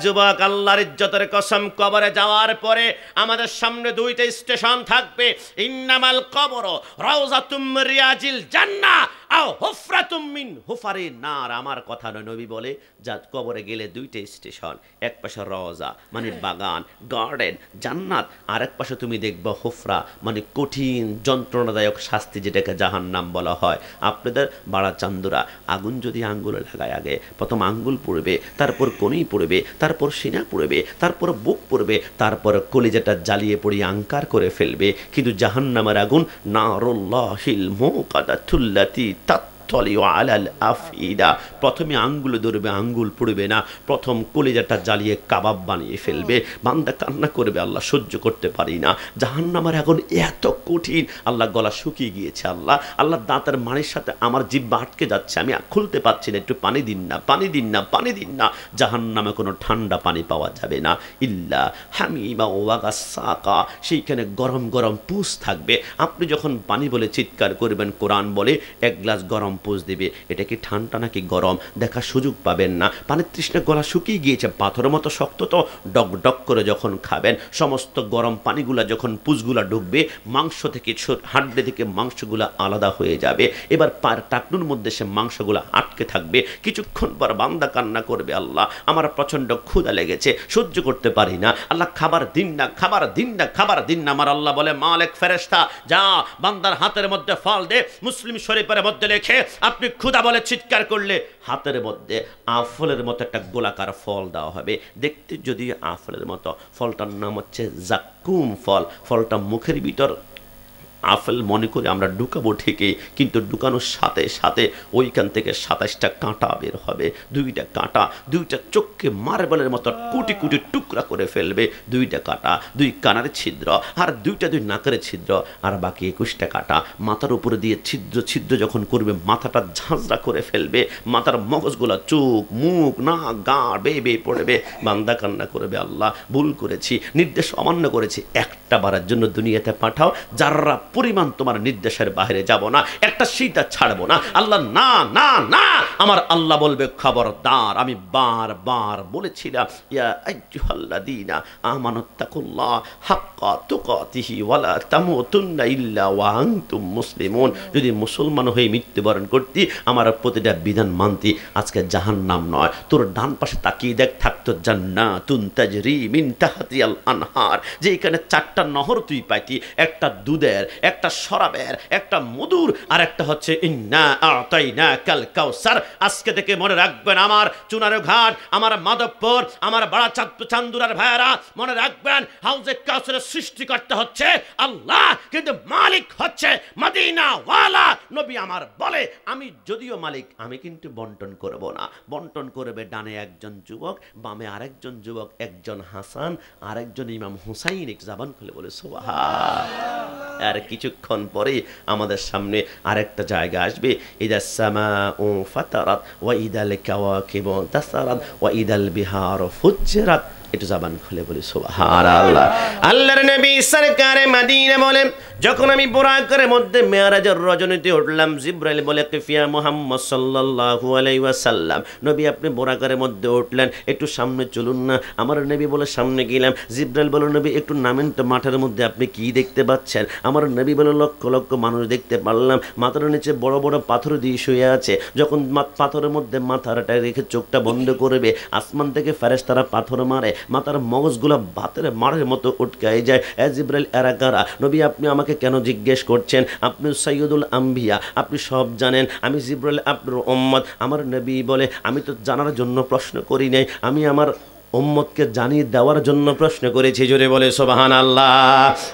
যুবক, আল্লাহর ইজ্জতের কসম, কবরে যাওয়ার পরে আমাদের সামনে 2টা স্টেশন থাকবে। ইন্নামাল কবর রাউযাতুম মিন রিয়াজিল জান্নাহ আও হুফরাতুম মিন হুফারিন নার। আমার কথা নয়, নবী বলে যা কবরে গেলে 2টা স্টেশন, এক পাশে রওজা মানে বাগান, গার্ডেন, জান্নাত, আর এক পাশে তুমি দেখবা হুফরা মানে কঠিন যন্ত্রণাদায়ক শাস্তি, যেটাকে জাহান্নাম বলা হয়। আপনাদের বাড়া চান্দুরা আগুন যদি আঙ্গুলে লাগায়, আগে প্রথম আঙ্গুল পড়বে, তারপর কনুই পড়বে, তারপর সিনা পড়বে, তারপর বুক পড়বে, তারপর কলিজাটা জ্বালিয়ে পড়িয়ে আঙ্কার করে ফেলবে। কিন্তু জাহান্নামের আগুন নারুল্লাহিল মুকাদাতুল্লাতি প্রথমে আঙ্গুলে ধরবে, আঙ্গুল পড়বে না, প্রথম কলিজাটা জ্বালিয়ে কাবাব বানিয়ে ফেলবে। বান্দা কান্না করবে, আল্লাহ সহ্য করতে পারি না, জাহান্নামের আগুন এত কঠিন। আল্লাহ গলা শুকিয়ে গিয়েছে, আল্লাহ দাঁতের মাড়ির সাথে আমার জিহ্বা আটকে যাচ্ছে, আমি খুলতে পারছি না, একটু পানি দিন না, পানি দিন না, পানি দিন না। জাহান্নামে কোনো ঠান্ডা পানি পাওয়া যাবে না, ইল্লা হামিমা ওয়া গাসসাকা, সেইখানে গরম গরম পুষ থাকবে। আপনি যখন পানি বলে চিৎকার করবেন, কোরআন বলে 1 গ্লাস গরম পুষ দিবে। এটা কি ঠান্ডা নাকি গরম দেখার সুযোগ পাবেন না। পানির তৃষ্ণা গলা শুকিয়ে গিয়েছে, পাথরের মতো শক্ত, তো ডক ডক করে যখন খাবেন, সমস্ত গরম পানিগুলা যখন পুষগুলা ঢুকবে, মাংস থেকে হাড্ডি থেকে মাংসগুলা আলাদা হয়ে যাবে। এবার পায়ের টাকনুর মধ্যে সে মাংসগুলা আটকে থাকবে। কিছুক্ষণ পর বান্দা কান্না করবে, আল্লাহ আমার প্রচন্ড ক্ষুধা লেগেছে, সহ্য করতে পারি না, আল্লাহ খাবার দিন না, খাবার দিন না, খাবার দিন না। আমার আল্লাহ বলে, মালিক ফেরেশতা যা বান্দার হাতের মধ্যে ফল দে। মুসলিম শরীফের মধ্যে লেখে, আপনি ক্ষুধা বলে চিৎকার করলে হাতের মধ্যে আফলের মতো একটা গোলাকার ফল দেওয়া হবে, দেখতে যদিও আফলের মতো। ফলটার নাম হচ্ছে জাক্কুম ফল। ফলটা মুখের ভিতর আপেল মনে করে আমরা ঢুকাবো ঠিকই, কিন্তু ঢুকানোর সাথে সাথে ওইখান থেকে 27টা কাঁটা বের হবে। 2টা কাঁটা 2টা চোখকে মার্বেলের মতো কোটি কোটি টুকরা করে ফেলবে। 2টা কাঁটা 2 কানের ছিদ্র, আর 2টা 2 নাকের ছিদ্র, আর বাকি 21টা কাঁটা মাথার উপরে দিয়ে ছিদ্র ছিদ্র যখন করবে, মাথাটা ঝাঁঝরা করে ফেলবে। মাথার মগজগুলা, চোখ, মুখ, নাক, গাঁড় বেয়ে বেয়ে পড়বে। বান্দা কান্না করবে, আল্লাহ ভুল করেছি, নির্দেশ অমান্য করেছি, একটা বারের জন্য দুনিয়াতে পাঠাও, যারা পরিমাণ তোমার নির্দেশের বাইরে যাব না, একটা সিটা ছাড়বো না। আল্লাহ না না না, আমার আল্লাহ বলবে, খবরদার, আমি বারবার বলেছিলাম, ইয়া আইয়ুহাল্লাযীনা আমানুত্তাকুল্লাহ হাক্কা তুকাতিহি ওয়ালা তামুতুন্না ইল্লা ওয়া আনতুম মুসলিমুন। যদি মুসলমান হয়ে মৃত্যুবরণ করতি, আমার প্রতিটা বিধান মানতি, আজকে জাহান্নাম নয়, তোর ডান পাশে তাকিয়ে দেখ, থাকতো জান্নাতুন তাজরি মিন তাহতিহাল আনহার, যে এখানে 4টা নহর তুই পাইতি, একটা দুধের, একটা শরাবের, একটা মধুর, আর একটা হচ্ছে ইন্না আতাইনাকাল কাউসার। আজকে থেকে মনে রাখবেন, আমার চুনারো ঘাট, আমার মাধবপুর, আমার বাড়া চান্দুরার ভাইয়েরা, মনে রাখবেন, হাউজে কাউসারের সৃষ্টিকর্তা হচ্ছে আল্লাহ, কিন্তু মালিক হচ্ছে মদিনা ওয়ালা। নবী আমার বলে, আমি যদিও মালিক, আমি কিন্তু বন্টন করব না। বন্টন করবে ডানে একজন যুবক, বামে আরেকজন যুবক, একজন হাসান, আরেকজন ইমাম হুসাইন। এক জবান খুলে বলে সুবহান। আর কিছুক্ষণ পরে আমাদের সামনে আরেকটা জায়গা আসবে, ইদা সামাউ ফাতারাত ওয়া ইদাল কাওয়াকিবু তাসারাত ওয়া ইদাল বিহারু ফুজ্জিরাত। একটু জবান খুলে বলি সুবহানাল্লাহ। আল্লাহর নবী সরকারে মদিনা বলেন, যখন আমি বুরাকের মধ্যে মেরাজের রজনীতে উঠলাম, জিবরাইল বলে, কিফিয়া মুহাম্মদ সাল্লাল্লাহু আলাইহি ওয়াসাল্লাম, নবী আপনি বুরাকের মধ্যে উঠলেন, একটু সামনে চলুন না। আমার নবী বলে সামনে গেলাম। জিবরাইল বলে, নবী একটু নামেন তো, মাঠের মধ্যে আপনি কি দেখতে পাচ্ছেন? আমার নবী বলে, লক্ষ লক্ষ মানুষ দেখতে পারলাম, মাথার নিচে বড় বড় পাথর দিয়ে শুয়ে আছে। যখন পাথরের মধ্যে মাথাটা রেখে চোখটা বন্ধ করবে, আসমান থেকে ফেরেশতারা পাথর মারে, মাথার মগজগুলা ভাতের মারের মতো উটকায় যায়। জিবরাইল এরা কারা? নবী আপনি আমাকে কেন জিজ্ঞেস করছেন? আপনি সাইয়্যিদুল আম্বিয়া, আপনি সব জানেন। আমি জিবরাইল আপনার উম্মত। আমার নবী বলে, আমি তো জানার জন্য প্রশ্ন করি নাই, আমি আমার উম্মতকে জানিয়ে দেওয়ার জন্য প্রশ্ন করেছি, জোরে বলে সুবহানাল্লাহ।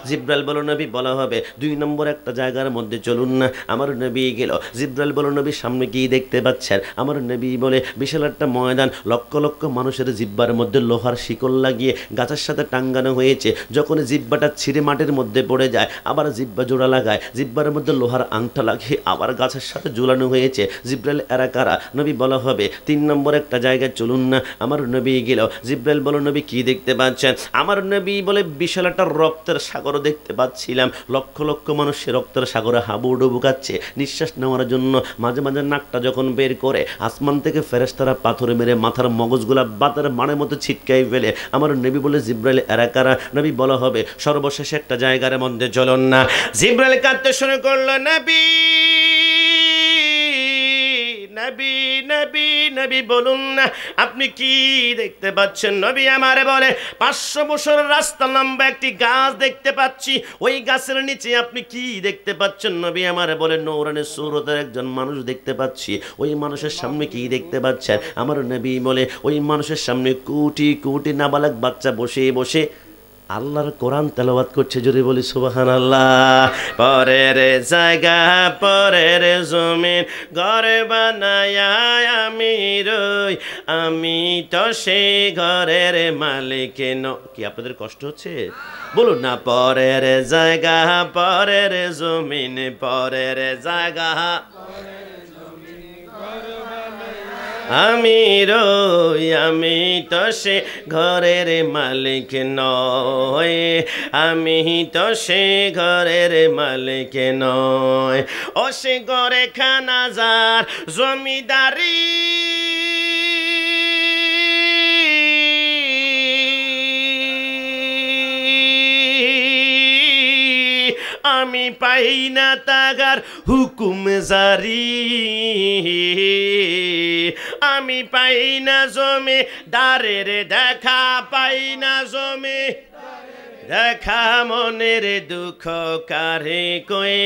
জিব্রাইল বলো নবী বলা হবে 2 নম্বর একটা জায়গার মধ্যে চলুন না। আমার নবী গেল। জিব্রাইল বলো নবী সামনে কি দেখতে পাচ্ছেন? আমার নবী বলে বিশাল একটা ময়দান, লক্ষ লক্ষ মানুষের জিব্বার মধ্যে লোহার শিকল লাগিয়ে গাছের সাথে টাঙ্গানো হয়েছে। যখন জিব্বাটা ছিঁড়ে মাটির মধ্যে পড়ে যায়, আবার জিব্বা জোড়া লাগায়, জিব্বার মধ্যে লোহার আংটা লাগিয়ে আবার গাছের সাথে ঝুলানো হয়েছে। জিব্রাইল এরা কারা? নবী বলা হবে 3 নম্বর একটা জায়গায় চলুন না। আমার নবী গেল। জিব্রাইল বলো নবী কি দেখতে পাচ্ছেন? আমার নবী বলে বিশাল একটা রক্তের সাগর দেখতে পাচ্ছিলাম। লক্ষ লক্ষ মানুষ রক্তের সাগরে হাবুডুবু খাচ্ছে নিঃশ্বাস নেওয়ার জন্য। মাঝে মাঝে নাকটা যখন বের করে, আসমান থেকে ফেরেশতারা পাথরে মেরে মাথার মগজগুলা বাতের মানের মতো ছিটকাই ফেলে। আমার নবী বলে জিব্রাইল এরা কারা? নবী বলা হবে সর্বশেষে একটা জায়গার মধ্যে চলুন না। জিব্রাইল কাঁদতে শুরু করলো, নবী নবী নবী নবী বলুন না আপনি কি দেখতে পাচ্ছেন? নবী আমারে বলে 500 বছর রাস্তা লম্বা একটি গাছ দেখতে পাচ্ছি, ওই গাছের নিচে আপনি কি দেখতে পাচ্ছেন? নবী আমারে বলে নূরানি সুরতের একজন মানুষ দেখতে পাচ্ছি, ওই মানুষের সামনে কি দেখতে পাচ্ছেন? আমার নবী বলে ওই মানুষের সামনে কোটি কোটি নাবালক বাচ্চা বসে বসে আল্লাহর কোরআন তেলাওয়াত করছে, জোরে বলি সুবহানাল্লাহ। পরের জায়গা পরের জমিন ঘর বানায়া আমি রই, আমি তো সেই ঘরের মালিক কি আপনাদের কষ্ট হচ্ছে? বলুন না, পরের জায়গা পরের জমিন পরের জায়গা আমি রই, আমি তো সে ঘরের মালিক নয়, আমি তো সে ঘরের মালিক নয়। ও সে ঘরে খানা যার জমিদারি, আমি পাই না তাগার হুকুম জারি, আমি পাই না জমে দারের দেখা, পাই না জমে দেখা, মনের দুঃখ কারে কই,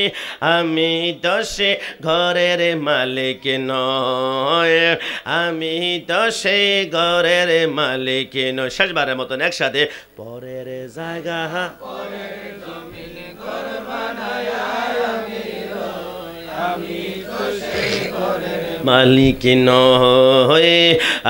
আমি দশে ঘরের মালিক নয়, আমি দশে ঘরের মালিক নয়। শেষবারের মতন একসাথে, পরের জায়গা পরের জমিন ঘর বানায়া আমি রই, আমি দশে ঘরের মালিক নয়,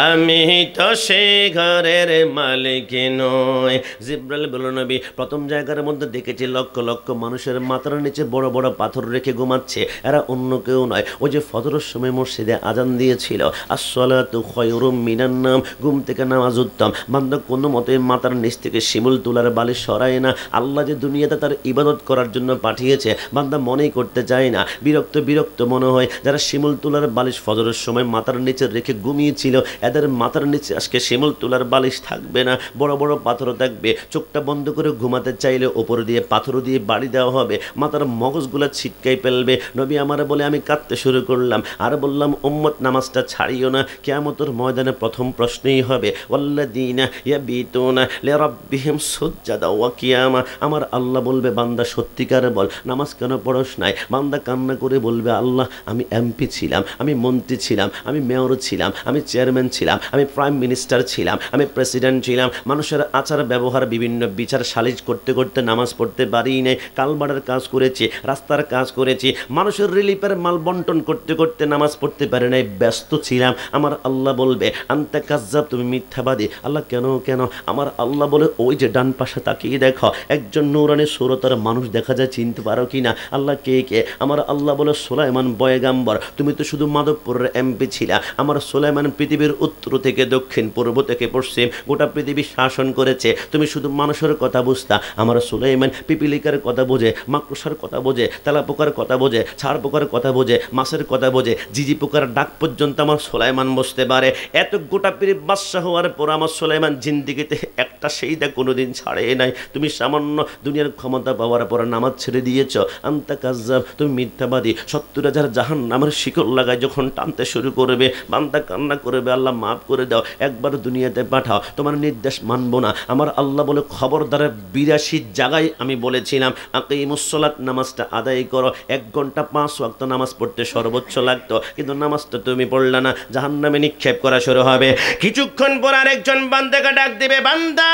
আমি তো সে ঘরের মালিক নয়। জিব্রাইল বলল নবী প্রথম জায়গার মধ্যে দেখেছি লক্ষ লক্ষ মানুষের মাথার নিচে বড় বড় পাথর রেখে ঘুমাচ্ছে, এরা অন্য কেউ নয়, ওই যে ফজরের সময় মসজিদে আজান দিয়েছিল আসসালাতু খায়রুম মিনান নাওম, ঘুম থেকে নামাজ উত্তম। বান্দা কোনো মতে মাথার নিচ থেকে শিমুল তুলার বালিশ সরায় না। আল্লাহ যে দুনিয়াতে তার ইবাদত করার জন্য পাঠিয়েছে, বান্দা মনেই করতে চায় না, বিরক্ত বিরক্ত মনে হয়। যারা শিমুল তুলার বালিশ ফজরের সময় মাথার নিচে রেখে ঘুমিয়েছিল, এদের মাথার নিচে আজকে শিমুল তুলার বালিশ থাকবে না, বড় বড় পাথর থাকবে। চোখটা বন্ধ করে ঘুমাতে চাইলে ওপর দিয়ে পাথর দিয়ে বাড়ি দেওয়া হবে, মাথার মগজগুলা ছিটকাই ফেলবে। নবী আমার বলে আমি কাঁদতে শুরু করলাম আর বললাম উম্মত নামাজটা ছাড়িও না, কিয়ামতের ময়দানে প্রথম প্রশ্নই হবে ওয়াল্লাযীনা ইয়াবিতুনা লিরাব্বিহিম সুজদাও ওয়া কিয়ামা। আমার আল্লাহ বলবে বান্দা সত্যিকার বল নামাজ কেন পড়স নাই? বান্দা কান্না করে বলবে আল্লাহ আমি এমপি ছিলাম, আমি মন্ত্রী ছিলাম, আমি মেয়র ছিলাম, আমি চেয়ারম্যান ছিলাম, আমি প্রাইম মিনিস্টার ছিলাম, আমি প্রেসিডেন্ট ছিলাম, মানুষের আচার ব্যবহার বিভিন্ন বিচার সালিশ করতে করতে নামাজ পড়তে পারি নাই, কালবাড়ার কাজ করেছি, রাস্তার কাজ করেছি, মানুষের রিলিফের মাল বন্টন করতে করতে নামাজ পড়তে পারি নাই, ব্যস্ত ছিলাম। আমার আল্লাহ বলবে আনতা কাজ্জাব, তুমি মিথ্যাবাদী। আল্লাহ কেন কেন? আমার আল্লাহ বলে ওই যে ডান পাশে তাকিয়ে দেখো একজন নূরানি সুরতার মানুষ দেখা যায়, চিনতে পারো কিনা? আল্লাহ কে কে? আমার আল্লাহ বলে সুলাইমান পয়গাম্বর, তুমি তো শুধু মাধবপুরের এমপি ছিলা, আমার সুলাইমান পৃথিবীর উত্তর থেকে দক্ষিণ, পূর্ব থেকে পশ্চিম গোটা পৃথিবী শাসন করেছে, তুমি শুধু মানুষের কথা বুঝতা। আমার সুলাইমান পিপিলিকার কথা বোঝে, মাকড়সার কথা বোঝে, তেলাপোকার কথা বোঝে, ছাড় পোকার কথা বোঝে, মাছের কথা বোঝে, জিজি পোকার ডাক পর্যন্ত আমার সুলাইমান বুঝতে পারে। এত গোটা পৃথিবী বাদশা হওয়ার পর আমার সুলাইমান জিন্দিগিতে একটা সেইদা কোনোদিন ছাড়ে নাই। তুমি সামান্য দুনিয়ার ক্ষমতা পাওয়ার পর নামাজ ছেড়ে দিয়েছ। আনতা কাজ্জাব, তুমি মিথ্যাবাদী। 70,000 জাহান্নামের শিকল লাগায় যখন যখন টানতে শুরু করবে, বান্দা কান্না করবে, আল্লাহ মাফ করে দাও, একবার দুনিয়াতে পাঠাও, তোমার নির্দেশ মানবো না। আমার আল্লাহ বলে খবরদার, 82 জায়গায় আমি বলেছিলাম আকিমুসসালাত, নামাজটা আদায় করো। 1 ঘন্টা 5 ওয়াক্ত নামাজ পড়তে সর্বোচ্চ লাগতো, কিন্তু নামাজটা তুমি পড়লা না, জাহান্নামে নিক্ষেপ করা শুরু হবে। কিছুক্ষণ পর আরেকজন বান্দাকে ডাক দিবে, বান্দা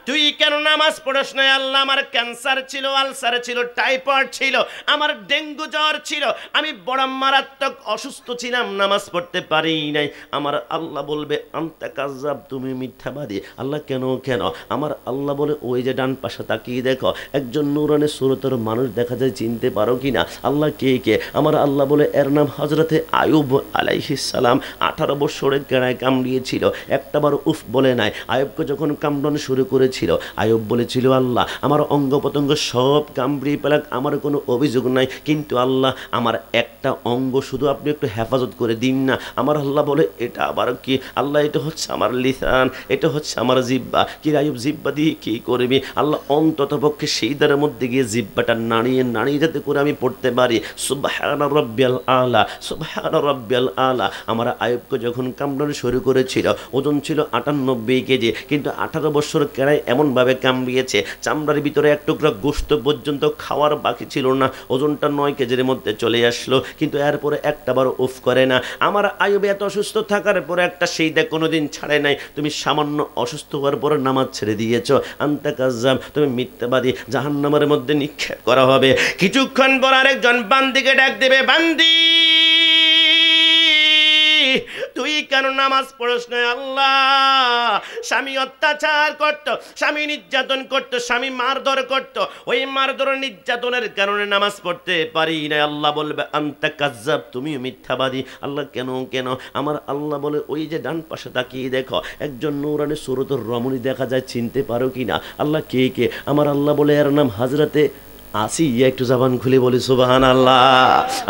তুই কেন নামাজ পড়স না? আল্লাহ, আমার ক্যান্সার ছিল, আলসার ছিল, টাইফয়েড ছিল, আমার ডেঙ্গু জ্বর ছিল, আমি বড় মারাত্মক অসুস্থ ছিলাম, নামাজ পড়তে পারি নাই। আমার আল্লাহ বলবে আনতা কাযাব, তুমি মিথ্যাবাদী। আল্লাহ, কেন কেন? আমার আল্লাহ বলে ওই যে ডান পাশে তাকিয়ে দেখো, একজন নূরানি সুরতের মানুষ দেখা যায়, চিনতে পারো কিনা? আল্লাহ, কে কে? আমার আল্লাহ বলে এর নাম হযরতে আয়ুব আলাইহিস সালাম। 18 বছরের কেড়ায় কামড়িয়েছিল, একটাবার উফ বলে নাই। আয়ুবকে যখন কামড়ানো শুরু করেছিল, আয়ুব বলেছিল, আল্লাহ আমার অঙ্গ প্রত্যঙ্গ সব কামড়িয়ে পেলাক, আমার কোনো অভিযোগ নাই, কিন্তু আল্লাহ আমার একটা অঙ্গ শুধু আপনি একটু হেফাজত করে দিন না। আমার আল্লাহ বলে এটা আবার কি? আল্লাহ, এটা হচ্ছে আমার লিসান, এটা হচ্ছে আমার জিহ্বা। কি আয়ুব, জিহ্বা দিয়ে কি করবি? আল্লাহ, অন্তত পক্ষে সেই দ্বারের মধ্যে গিয়ে জিহ্বাটা নাড়িয়ে নাড়িয়ে যাতে করে আমি পড়তে পারি সুবহানা রাব্বিয়াল আলা, সুবহানা রাব্বিয়াল আলা। আমার আয়ুবকে যখন কামড়ানো শুরু করেছিল, ওজন ছিল 98 কেজি, কিন্তু 18 বছর কেড়ায় এমনভাবে কামড়িয়েছে, চামড়ার ভিতরে এক টুকরা গোশত পর্যন্ত খাওয়ার বাকি ছিল না। ওজনটা 9 কেজির মধ্যে চলে আসলো, কিন্তু এরপরে একটাবার উফ করে না। আমার আয়ুব এত অসুস্থ থাকার পরে একটা সেইদা কোনোদিন ছাড়ে নাই। তুমি সামান্য অসুস্থ হওয়ার পরে নামাজ ছেড়ে দিয়েছো, আনতা কাযাব, তুমি মিথ্যাবাদী, জাহান্নামের মধ্যে নিক্ষেপ করা হবে। কিছুক্ষণ পর আরেকজন বান্দিকে ডাক দেবে, বান্দি তুই কেন নামাজ পড়স না? আল্লাহ, স্বামী অত্যাচার করত, স্বামী নির্যাতন করত, স্বামী মারধর করত, ওই মারধর নির্যাতনের কারণে নামাজ পড়তে পারি না। আল্লাহ বলবে আনতা কাযাব, তুমি মিথ্যাবাদী। আল্লাহ, কেন কেন? আমার আল্লাহ বলে ওই যে ডান পাশে তাকিয়ে দেখো, একজন নূরানি সুরতুর রমণী দেখা যায়, চিনতে পারো কিনা? আল্লাহ, কে কে? আমার আল্লাহ বলে এর নাম হযরতে আসিয়া। একটু জবান খুলে বলি সুবহানাল্লাহ।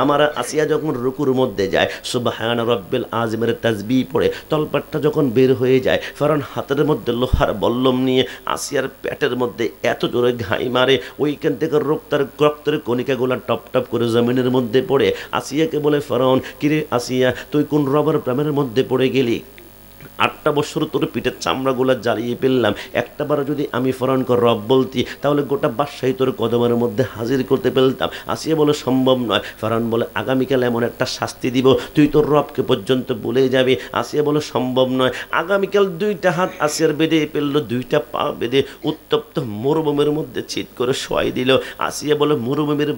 আমার আসিয়া যখন রুকুর মধ্যে যায়, সুবহান রাব্বিল আযিমের তাসবিহ পড়ে তলপাটটা যখন বের হয়ে যায়, ফেরাউন হাতের মধ্যে লোহার বল্লম নিয়ে আসিয়ার পেটের মধ্যে এত জোরে ঘাই মারে, ওইখান থেকে রক্তের কণিকাগুলো টপ টপ করে জমিনের মধ্যে পড়ে। আসিয়াকে বলে ফেরাউন, কিরে আসিয়া, তুই কোন রবের প্রেমের মধ্যে পড়ে গেলি? 8টা বছর তোর পিঠের চামড়াগুলা জ্বালিয়ে ফেললাম, একটাবার যদি আমি ফেরাউনকে রব বলতি, তাহলে গোটা বাদশাহী তোর কদমের মধ্যে হাজির করতে ফেলতাম। আসিয়া বলে সম্ভব নয়। ফেরাউন বলে আগামীকাল এমন একটা শাস্তি দিব, তুই তোর রবকে পর্যন্ত ভুলে যাবি। আসিয়া বলে সম্ভব নয়। আগামীকাল 2টা হাত আসিয়ার বেঁধে ফেললো, 2টা পা বেঁধে উত্তপ্ত মরুভূমির মধ্যে চিৎ করে শোয়াই দিল। আসিয়া বলে মরুভূমির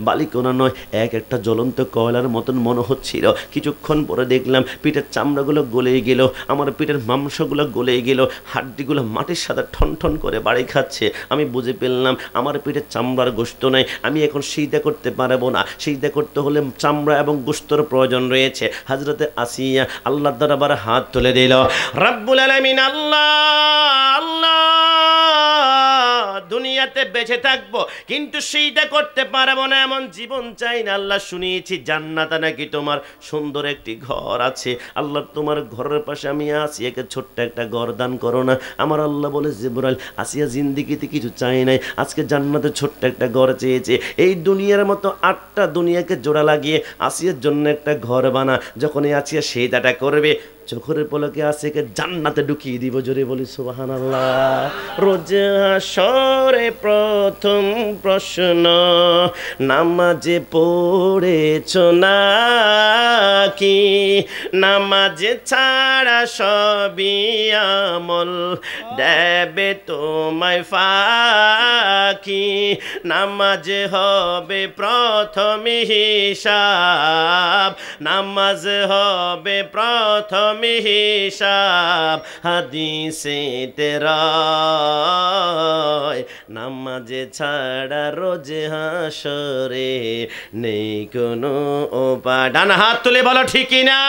বালিকণা নয়, একটা জ্বলন্ত কয়লার মতন মনে হচ্ছিল। কিছুক্ষণ পরে দেখলাম পিঠের চামড়াগুলো গলে গেল, আমার পিঠের মাংসগুলো গলে গেল, হাড্ডিগুলো মাটির সাথে ঠন ঠন করে বাড়ি খাচ্ছে। আমি বুঝে ফেললাম আমার পিঠের চামড়ার গোশত নাই, আমি এখন সিজদা করতে পারবো না। সিজদা করতে হলে চামড়া এবং গোশতের প্রয়োজন রয়েছে। হযরতে আসিয়া আল্লাহর দরবারে হাত তুলে দিল, রব্বুল আলামিন, আল্লাহ আল্লাহ, দুনিয়াতে বেঁচে থাকবো কিন্তু সিজদা করতে পারবো না, এমন জীবন চাই না। আল্লাহ, শুনিয়েছি জান্নাতে নাকি তোমার সুন্দর একটি ঘর আছে। আল্লাহ, তোমার ঘরের পাশে আমি আসিয়াকে ছোট্ট একটা ঘর দান করো না। আমার আল্লাহ বলে, জিবরাইল, আসিয়া জিন্দেগিতে কিছু চাই নাই, আজকে জান্নাতে ছোট্ট একটা ঘর চেয়েছে। এই দুনিয়ার মতো 8টা দুনিয়াকে জোড়া লাগিয়ে আসিয়ার জন্য একটা ঘর বানা। যখন এই আসিয়া সিজদাটা করবে, চোখের পলকে আসিয়াকে জান্নাতে ঢুকিয়ে দিব। জোরে বলি সুবহানাল্লাহ। রোজ হাসরে প্রথম প্রশ্ন, নামাজে পড়েছো নাকি? নামাজে ছাড়া সবই আমল দেবে তোমায় ফাঁকি। নামাজে হবে প্রথম হিসাব, নামাজ হবে প্রথম হিসাব। হাদিসে তেরায়, নামাজে ছাড়া রোজ হাসরে নেই কোনো উপায়। ডান হাত তুলে বলো ঠিক না?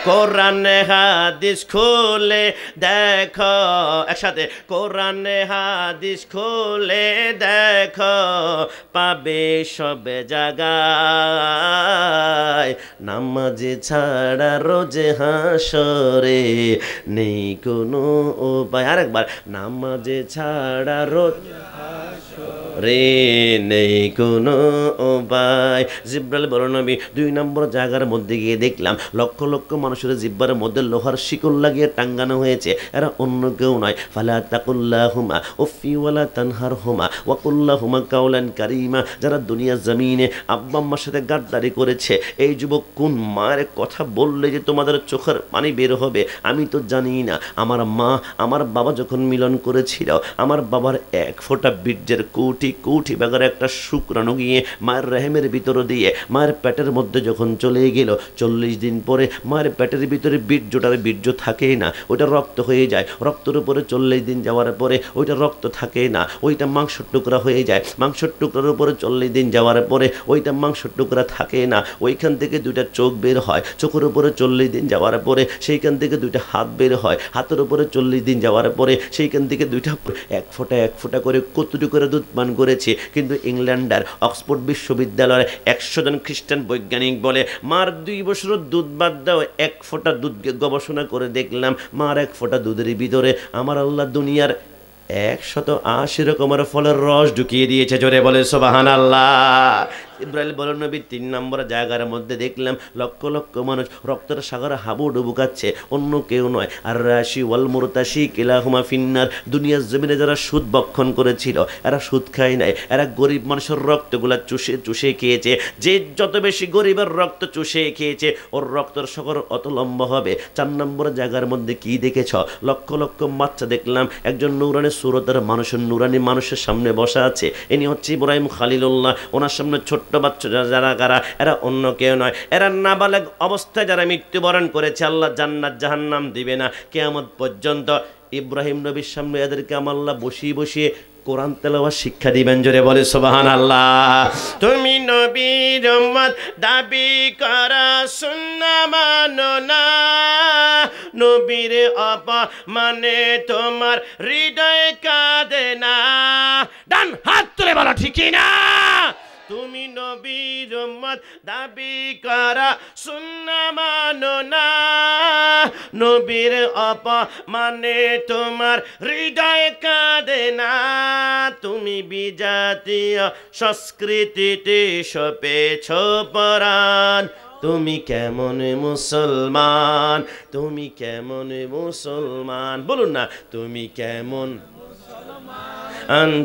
কোরআন হাদিস খুলে দেখো, একসাথে কোরআন হাদিস খুলে দেখো, পাবে সব জায়গায়। নামাজে ছাড়া রোজ হাসরে নেই কোনো উপায়। আরেকবার, নামাজে ছাড়া রোজ হাসরে রে নেই কোনো উপায়। জিব্রাইল বলো নবী 2 নম্বর জায়গার মধ্যে গিয়ে দেখলাম লক্ষ লক্ষ মানুষের জিব্বার মধ্যে লোহার শিকল লাগিয়ে টাঙ্গানো হয়েছে, এরা অন্য কেউ নয়। ফালা তাকুল্লাহুমা উফি ওয়ালা তানহারহুমা ওয়া কুল্লাহুমা কাওলান কারীমা। যারা দুনিয়া জমিনে আব্বা আম্মার সাথে গাদ্দারি করেছে, এই যুবক কোন মায়ের কথা বললে যে তোমাদের চোখের পানি বের হবে আমি তো জানি না। আমার মা আমার বাবা যখন মিলন করেছিল, আমার বাবার 1 ফোঁটা বীর্যের কোটি কোটি ভাগের একটা শুক্রাণু গিয়ে মায়ের রেহেমের ভিতরে দিয়ে মায়ের পেটের মধ্যে যখন চলে গেল, 40 দিন পরে মায়ের পেটের ভিতরে বীর্যটার বীর্য থাকে না, ওইটা রক্ত হয়ে যায়। রক্তের উপরে 40 দিন যাওয়ার পরে ওইটা রক্ত থাকে না, ওইটা মাংসের টুকরা হয়ে যায়। মাংসের টুকরার উপরে 40 দিন যাওয়ার পরে ওইটা মাংসের টুকরা থাকে না, ওইখান থেকে 2টা চোখ বের হয়। চোখের উপরে 40 দিন যাওয়ার পরে সেইখান থেকে 2টা হাত বের হয়। হাতের উপরে 40 দিন যাওয়ার পরে সেইখান থেকে 2টা 1 ফোঁটা 1 ফোঁটা করে কতটুকু করে দুধ পান করেছে। কিন্তু ইংল্যান্ডের অক্সফোর্ড বিশ্ববিদ্যালয়ের 100 জন খ্রিস্টান বৈজ্ঞানিক বলে মার 2 বছরের দুধ বাদ দাও, 1 ফোঁটা দুধকে গবেষণা করে দেখলাম মার 1 ফোঁটা দুধের ভিতরে আমার আল্লাহ দুনিয়ার 180 রকমের ফলের রস ঢুকিয়ে দিয়েছে। জোরে বলে সুবহানাল্লাহ। ইব্রাহিম বলেন নবী 3 নম্বর জায়গার মধ্যে দেখলাম লক্ষ লক্ষ মানুষ রক্তের সাগরে হাবুডুবু খাচ্ছে, অন্য কেউ নয়। আর রাশি ওয়াল মুরতাশি কিলাহুমা ফিন্নার। দুনিয়ার জমিনে যারা সুদ বক্ষণ করেছিল এরা সুদ খায় নাই, এরা গরিব মানুষের রক্তগুলা চুষে চুষে খেয়েছে। যে যত বেশি গরিবের রক্ত চুষে খেয়েছে ওর রক্তের সাগর অত লম্বা হবে। 4 নম্বর জায়গার মধ্যে কি দেখেছ? লক্ষ লক্ষ বাচ্চা দেখলাম একজন নুরানি সুরতের মানুষের নুরানি মানুষের সামনে বসা আছে। ইনি হচ্ছে ইব্রাহিম খলিলুল্লাহ। ওনার সামনে ছোট্ট বাচ্চা যারা কারা, এরা অন্য কেউ নয়, এরা নাবালেগ অবস্থায় যারা মৃত্যুবরণ করেছে আল্লাহ জান্নাত জাহান্নাম দিবে না কিয়ামত পর্যন্ত। ইব্রাহিম নবীর সামনে এদেরকে আল্লাহ বসিয়ে বসিয়ে কোরআন তেলাওয়াত শিক্ষা দিবেন। জোরে বলে সুবহানাল্লাহ। তুমি নবীর উম্মত দাবি করা সুন্নাহ মানো না, নবীর অপমানে তোমার হৃদয় কাঁদে না। ডান হাত তুলে বলো ঠিক না। তুমি নবীর উম্মত দাবি করা সুন্নাহ মানো না, নবীর অপমানে তোমার হৃদয় কাঁদে না। তুমি বিজাতীয় সংস্কৃতিতে সপেছ পরাণ। তুমি কেমন মুসলমান, তুমি কেমন মুসলমান, বলুন না তুমি কেমন,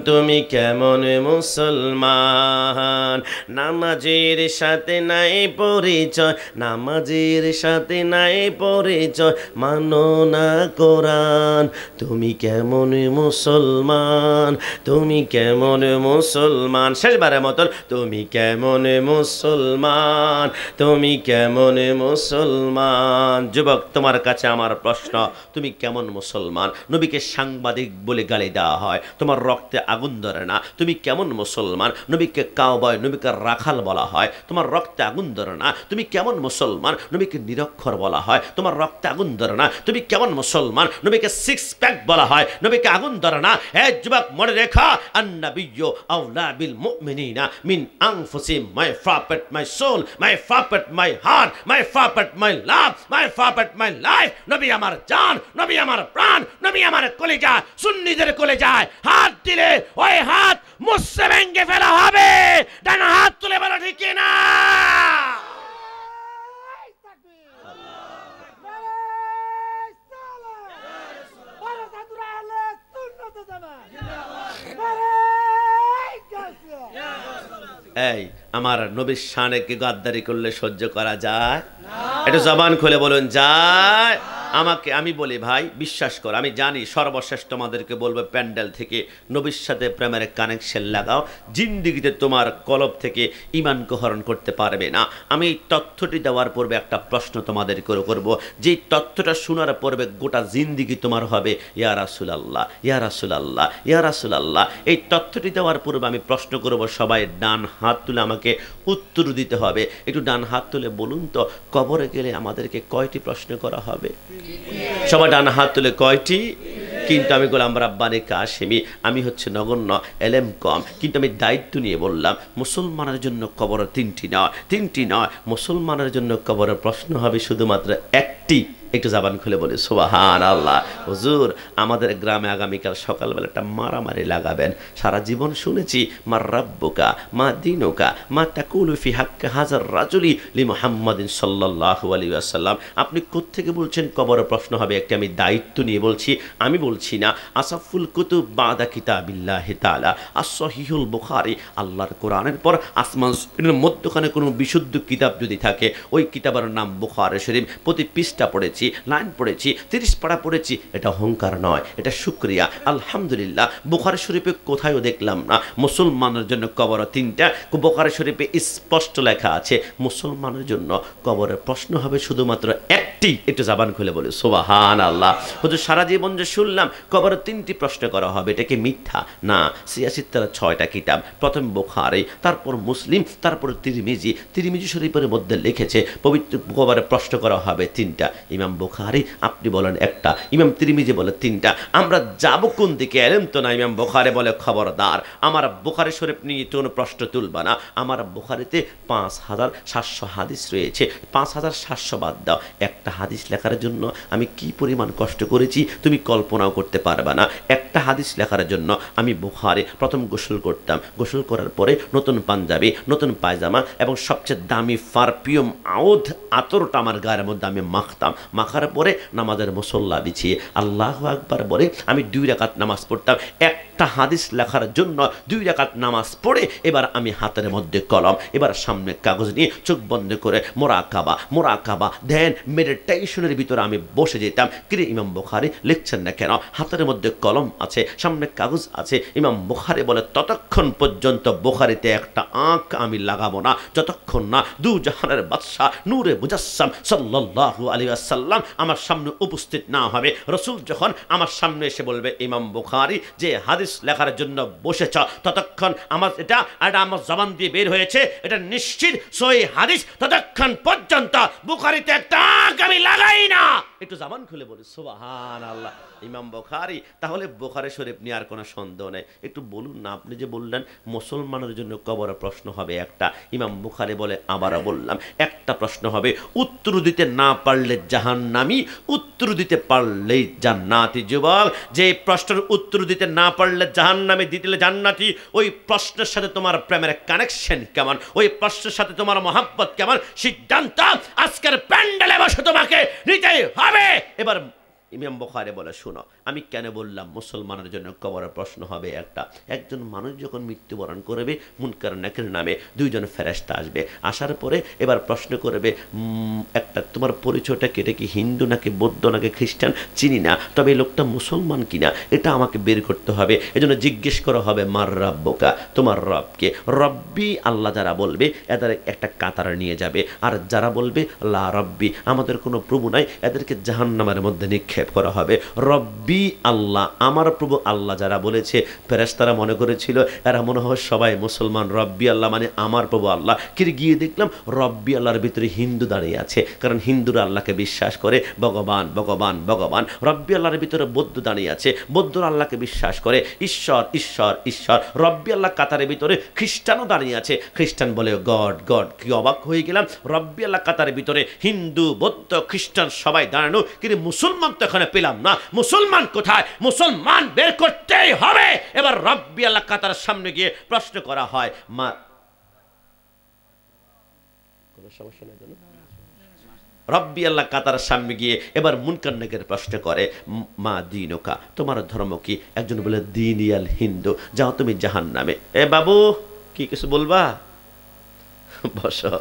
তুমি কেমন মুসলমান। নামাজের সাথে নাই পরিচয়, নামাজের সাথে নাই পরিচয়, মানো না কোরআন। তুমি কেমন মুসলমান, তুমি কেমন মুসলমান। শেষবারের মতন তুমি কেমন মুসলমান, তুমি কেমন মুসলমান। যুবক তোমার কাছে আমার প্রশ্ন, তুমি কেমন মুসলমান? নবীকে সাংবাদিক বলে গালি দেওয়া হয়, তোমার রক্তে আগুন ধরে না, তুমি কেমন মুসলমান? নবীকে কাওবয়, নবীকে রাখাল বলা হয়, তোমার রক্তে আগুন ধরে না, তুমি কেমন মুসলমান? নবীকে নিরক্ষর বলা হয়, তোমার রক্তে আগুন ধরে না, তুমি কেমন মুসলমান? নবীকে 6 প্যাক বলা হয়, নবীকে আগুন ধরে না। হে যুবক মনে রেখা, আন-নাবিয়্যু আওলা বিল মুমিনিনা মিন আনফুসিহিম। My prophet, my soul, my prophet, my heart, my prophet, my love, my prophet, my life. নবী আমার জান, নবী আমার প্রাণ, নবী আমার কলিজা। সুন্নিদের কলিজায় হাত দিলে ওই হাত মুসে ভেঙে ফেলা হবে। ডান হাত তুলে বলো ঠিক না। এই আমার নবীর শানে কি গাদ্দারি করলে সহ্য করা যায়? একটু জবান খুলে বলুন যায়? আমাকে আমি বলি ভাই বিশ্বাস কর, আমি জানি সর্বশেষ তোমাদেরকে বলবো প্যান্ডেল থেকে নবীর সাথে প্রেমের কানেকশন লাগাও, জিন্দিগিতে তোমার কলব থেকে ঈমানকে হরণ করতে পারবে না। আমি এই তথ্যটি দেওয়ার পূর্বে একটা প্রশ্ন তোমাদের করব, যেই তথ্যটা শোনার পূর্বে গোটা জিন্দিগি তোমার হবে ইয়া রাসূলুল্লাহ, ইয়া রাসূলুল্লাহ, ইয়া রাসূলুল্লাহ। এই তথ্যটি দেওয়ার পূর্বে আমি প্রশ্ন করব, সবাই ডান হাত তুলে আমাকে উত্তর দিতে হবে। একটু ডান হাত তুলে বলুন তো, কবরে গেলে আমাদেরকে কয়টি প্রশ্ন করা হবে? সবাই ডান হাত তুলে কয়টি? কিন্তু আমি গোলাম রাব্বানী কাশেমী, আমি হচ্ছে নগণ্য, এলেম কম, কিন্তু আমি দায়িত্ব নিয়ে বললাম মুসলমানের জন্য কবর 3টি নয়, 3টি নয়, মুসলমানের জন্য কবরের প্রশ্ন হবে শুধুমাত্র একটি। একটু জবান খুলে বলি সুবহানাল্লাহ। হুজুর আমাদের গ্রামে আগামীকাল সকালবেলা একটা মারামারি লাগাবেন। সারা জীবন শুনেছি মা রাব্বুকা মা দীনুকা মা তাকুলু ফি হাক্কি হাযার রাজুলি লি মুহাম্মাদিন সাল্লাল্লাহু আলাইহি ওয়াসাল্লাম। আপনি কোত্থেকে বলছেন কবরের প্রশ্ন হবে? একটা আমি দায়িত্ব নিয়ে বলছি, আমি বলছি না। আসাফুল কুতুব বাদা কিতাবিল্লাহি তাআলা as-সহিহুল বুখারী, আল্লাহর কোরআনের পর আসমানের মধ্যখানে কোনো বিশুদ্ধ কিতাব যদি থাকে ওই কিতাবের নাম বুখারী শরীফ। প্রতি পৃষ্ঠা পড়েছি, লাইন পড়েছি, 30 পারা পড়েছি। এটা অহংকার নয়, এটা শুকরিয়া। আলহামদুলিল্লাহ বুখারী শরীফে কোথাও দেখলাম না মুসলমানের জন্য কবর 3টা। বুখারী শরীফে স্পষ্ট লেখা আছে মুসলমানের জন্য কবরের প্রশ্ন হবে শুধুমাত্র একটি। একটু জবান খুলে বলি সুবহানাল্লাহ। হুজুর সারা জীবন যে শুনলাম কবরের 3টি প্রশ্ন করা হবে, এটা কি মিথ্যা? না, সিয়াসিত্তার 6টা কিতাব, প্রথম বুখারী, তারপর মুসলিম, তারপর তিরমিজি। তিরমিজি শরীফের মধ্যে লিখেছে পবিত্র কবরের প্রশ্ন করা হবে 3টা। ইমাম বুখারী আপনি বলেন একটা, ইমাম তিরমিজি বলে 3টা। আমরা যাব কোন দিকে? এলেম তো না। ইমাম বুখারী বলে খবরদার আমার বুখারী শরীফ নিয়ে কোনো প্রশ্ন তুলবা না। আমার বুখারীতে 5700 হাদিস রয়েছে, 5700 বাদ দাও। একটা হাদিস লেখার জন্য আমি কি পরিমাণ কষ্ট করেছি তুমি কল্পনাও করতে পারবে না। একটা হাদিস লেখার জন্য আমি বুখারী প্রথম গোসল করতাম, গোসল করার পরে নতুন পাঞ্জাবি, নতুন পায়জামা এবং সবচেয়ে দামি পারফিউম আউধ আতরটা আমার গায়ের মধ্যে আমি মাখতাম। মাখার পরে নামাজের মুসল্লা বিছিয়ে আল্লাহু আকবার বলে আমি 2 রাকাত নামাজ পড়তাম। একটা হাদিস লেখার জন্য 2 রাকাত নামাজ পড়ে এবার আমি হাতের মধ্যে কলম, এবার সামনে কাগজ নিয়ে চোখ বন্ধ করে মোরাকাবা ধ্যান মেডিটেশনের ভিতরে আমি বসে যেতাম। কিরে ইমাম বুখারী লিখছেন না কেন? হাতের মধ্যে কলম আছে, সামনে কাগজ আছে। ইমাম বুখারী বলে ততক্ষণ পর্যন্ত বুখারীতে একটা আঁক আমি লাগাবো না যতক্ষণ না 2 জাহানের বাদশা নূরে মুজাসসাম সাল্লাল্লাহু আলাইহি ওয়াসাল্লাম আমার সামনে উপস্থিত না হবে। রাসূল যখন আমার সামনে এসে বলবে ইমাম বুখারী যে হাদিস লেখার জন্য বসেছ, ততক্ষণ এটা আমার জবান দিয়ে বের হয়েছে, এটা নিশ্চিত সহিহ হাদিস, ততক্ষণ পর্যন্ত বুখারীতে একটা আঁক আমি লাগাই না। একটু জবান খুলে বলি সুবহানাল্লাহ। ইমাম বুখারী, তাহলে বুখারী শরীফ নিয়ে আর কোনো সন্দেহ নেই। একটু বলুন না, আপনি যে বললেন মুসলমানের জন্য কবরের প্রশ্ন হবে একটা। ইমাম বুখারী বলে আবারও বললাম একটা প্রশ্ন হবে, উত্তর দিতে না পারলে জাহান্নামী, উত্তর দিতে পারলেই জান্নাতি। যুবক, যে প্রশ্নের উত্তর দিতে না পারলে জাহান্নামী, দিতে জান্নাতি, ওই প্রশ্নের সাথে তোমার প্রেমের কানেকশন কেমন, ওই প্রশ্নের সাথে তোমার মহব্বত কেমন, সিদ্ধান্ত আজকের প্যান্ডেলে বসে তোমাকে নিতেই হবে। এবার ইমাম বুখারী বলে শোনো, আমি কেন বললাম মুসলমানের জন্য কবরের প্রশ্ন হবে একটা। একজন মানুষ যখন মৃত্যুবরণ করবে মুনকার নাকির নামে 2 জন ফেরেশতা আসবে। আসার পরে এবার প্রশ্ন করবে একটা, তোমার পরিচয়টা কি, এটা কি হিন্দু নাকি বৌদ্ধ নাকি খ্রিস্টান চিনি না, তবে এই লোকটা মুসলমান কিনা এটা আমাকে বের করতে হবে। এজন্য জিজ্ঞেস করা হবে মার রাব্বুকা, তোমার রবকে। রব্বি আল্লাহ যারা বলবে এদের একটা কাতার নিয়ে যাবে, আর যারা বলবে লা রব্বি আমাদের কোনো প্রভু নাই এদেরকে জাহান্নামের মধ্যে নিক্ষেপ করা হবে। রব্বি আল্লাহ আমার প্রভু আল্লাহ যারা বলেছে, ফেরেশতারা মনে করেছিল এরা মনে হয় সবাই মুসলমান। রব্বি আল্লাহ মানে আমার প্রভু আল্লাহ। কিন্তু গিয়ে দেখলাম রব্বি আল্লাহর ভিতরে হিন্দু দাঁড়িয়ে আছে, কারণ হিন্দুরা আল্লাহকে বিশ্বাস করে ভগবান ভগবান ভগবান। রব্বি আল্লাহর ভিতরে বৌদ্ধ দাঁড়িয়ে আছে, বৌদ্ধরা আল্লাহকে বিশ্বাস করে ঈশ্বর ঈশ্বর ঈশ্বর। রব্বি আল্লাহ কাতারের ভিতরে খ্রিস্টানও দাঁড়িয়ে আছে, খ্রিস্টান বলে গড গড। কি অবাক হয়ে গেলাম, রব্বি আল্লাহ কাতারের ভিতরে হিন্দু বৌদ্ধ খ্রিস্টান সবাই দাঁড়ানো, কিন্তু মুসলমান তো এখানে পেলাম না। মুসলমান কোথায়? মুসলমান বের করতেই হবে। এবার রব্বি আল্লাহ কাতারের সামনে গিয়ে প্রশ্ন করা হয়, মা কোনো সমস্যা নেই জানো? রব্বি আল্লাহ কাতারের সামনে গিয়ে এবার মুনকার নাকির প্রশ্ন করে মা দীনুকা, তোমার ধর্ম কি? একজন বলে দীনিয়াল হিন্দু, যাও তুমি জাহান্নামে। এ বাবু কি কিছু বলবা? বসো।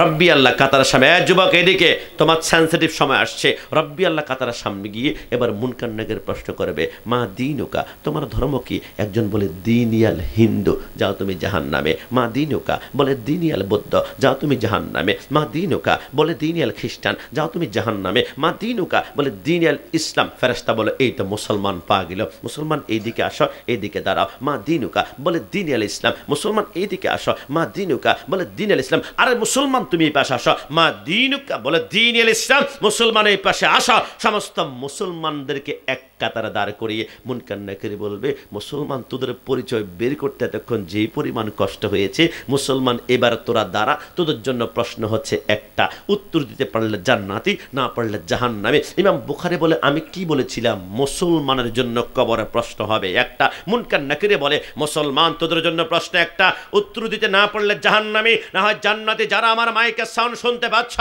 রব্বি আল্লাহ কাতারের সামনে, যুবক এদিকে তোমার সেন্সিটিভ সময় আসছে। রব্বি আল্লাহ কাতারের সামনে গিয়ে এবার মুনকার নাকির প্রশ্ন করবে মা দীনুকা, তোমার ধর্ম কি? একজন বলে দীনিয়াল হিন্দু, যাও তুমি জাহান্নামে। মা দীনুকা বলে দীনিয়াল বৌদ্ধ, যাও তুমি জাহান্নামে। মা দীনুকা বলে দীনিয়াল খ্রিস্টান, যাও তুমি জাহান্নামে। মা দীনুকা বলে দীনিয়াল ইসলাম। ফেরেশতা বলে এই তো মুসলমান পাওয়া গেল, মুসলমান এইদিকে আসো, এইদিকে দাঁড়াও। মা দীনুকা বলে দীনিয়াল ইসলাম, মুসলমান এইদিকে আসো। মা দীনুকা বলে দীনিয়াল ইসলাম, আরে মুসলমান তুমি এই পাশে আসো। মা দীনুকা বলে দ্বীনিল ইসলাম, মুসলমানের পাশে আসা সমস্ত মুসলমানদেরকে এক কাতারে দাঁড় করিয়ে মুনকার নাকির বলবে, মুসলমান তোদের পরিচয় বের করতে এতক্ষণ যে পরিমাণ কষ্ট হয়েছে, মুসলমান এবার তোরা দ্বারা তোদের জন্য প্রশ্ন হচ্ছে একটা, উত্তর দিতে পারলে জান্নাতি, না পারলে জাহান্নামে। ইমাম বুখারী বলে আমি কি বলেছিলাম, মুসলমানের জন্য কবরে প্রশ্ন হবে একটা। মুনকার নাকিরে বলে মুসলমান তোদের জন্য প্রশ্ন একটা, উত্তর দিতে না পারলে জাহান্নামে, না হয় জান্নাতি। যারা আমার মাইকের সাউন্ড শুনতে পাচ্ছ,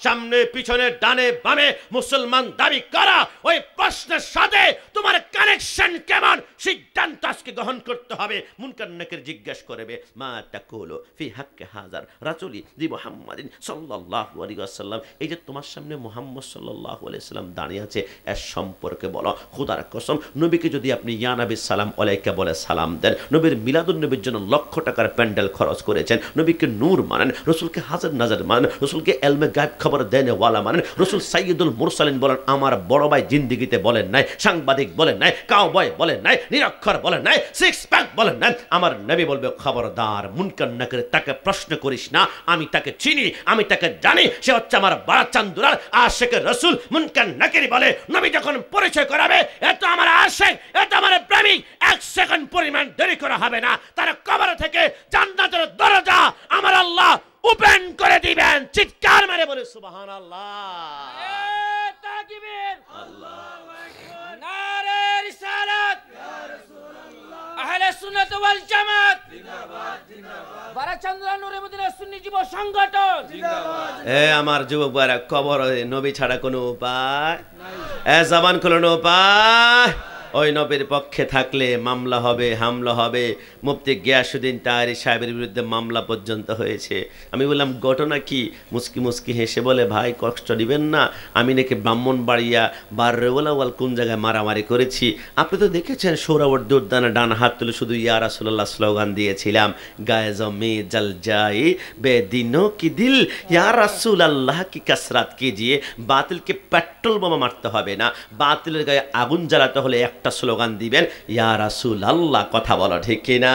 সামনে পিছনে ডানে বামে মুসলমান দাবি করা, ওই প্রশ্নের সাথে তোমার কানেকশন কেমন, সিদ্ধান্ত আজকে গ্রহণ করতে হবে। মুনকার নাকির জিজ্ঞাসা করবে, মা তাকুলু ফি হাক্কি হাযার রাসূলি দি মুহাম্মাদিন সাল্লাল্লাহু আলাইহি ওয়াসাল্লাম, এই যে তোমার সামনে মুহাম্মদ সাল্লাল্লাহু আলাইহি ওয়াসাল্লাম দাঁড়িয়ে আছে, এর সম্পর্কে বলো। খোদার কসম, নবীকে যদি আপনি ইয়া নবী সালাম আলাইকা বলে সালাম দেন, নবীর মিলাদুন নবীর জন্য লক্ষ টাকার প্যান্ডেল খরচ করেছেন, নবীকে নূর মানেন, রসুলকে হাজার নাজার মানেন, রসুলকে এলমে গায়েব খবর দেনে ওয়ালা মানেন, রসুল সাইয়্যিদুল মুরসালিন বলেন, আমার বড় ভাই জিন্দেগিতে বলেন নাই, সাংবাদিক বলেন নাই, কাউবয় বলেন নাই, নিরক্ষর বলেন নাই, সিক্স প্যাক বলেন নাই। আমার নবী বলবে, খবরদার মুনকার নাকির তাকে প্রশ্ন করিস না, আমি তাকে চিনি, আমি তাকে জানি, সে হচ্ছে আমার বারাচান্দুরার আশিক রাসূল। মুনকার নাকির বলে, নবী যখন পরিচয় করাবে, এত আমার আশিক, এত আমার প্রেমিক, এক সেকেন্ড পরিমাণ দেরি করা হবে না, তার কবর থেকে জান্নাতের দরজা আমার আল্লাহ ওপেন করে দিবেন। চিৎকার মেরে বলে সুবহানাল্লাহ। তাকবীর, আল্লাহু আকবার, নারে রিসালাত, ইয়া রাসূলুল্লাহ, আহলে সুন্নাত ওয়াল জামাত জিন্দাবাদ, জিন্দাবাদ, বারাচান্দুরা নূরে মদিনা সুন্নি যুব সংগঠন জিন্দাবাদ। আমার যুবক ভাইরা, কবরে নবী ছাড়া কোনো উপায় নাই, জবান খোলানো উপায় ওই নবীর পক্ষে থাকলে মামলা হবে, হামলা হবে। মুফতি গিয়াসউদ্দিন তাহারি সাহেবের বিরুদ্ধে মামলা পর্যন্ত হয়েছে। আমি বললাম ঘটনা কি? মুস্কি মুস্কি হেসে বলে, ভাই কষ্ট দিবেন না, আমি নাকি ব্রাহ্মণবাড়িয়া বাররেওয়ালাওয়াল কোন জায়গায় মারামারি করেছি। আপনি তো দেখেছেন, সৌরাবর্দী উদ্যানে ডান হাত তুলে শুধু ইয়া রাসূলুল্লাহ স্লোগান দিয়েছিলাম, গায়ে জমে জল যায় বেদিনো কি দিল, ইয়া রাসূলুল্লাহ কি কাসরাত কিজিয়ে। বাতিলকে পেট্রোল বোমা মারতে হবে না, বাতিলের গায়ে আগুন জ্বালাতে হলে একটা স্লোগান দিবেন, ইয়া রাসূলুল্লাহ। কথা বলো ঠিক কিনা?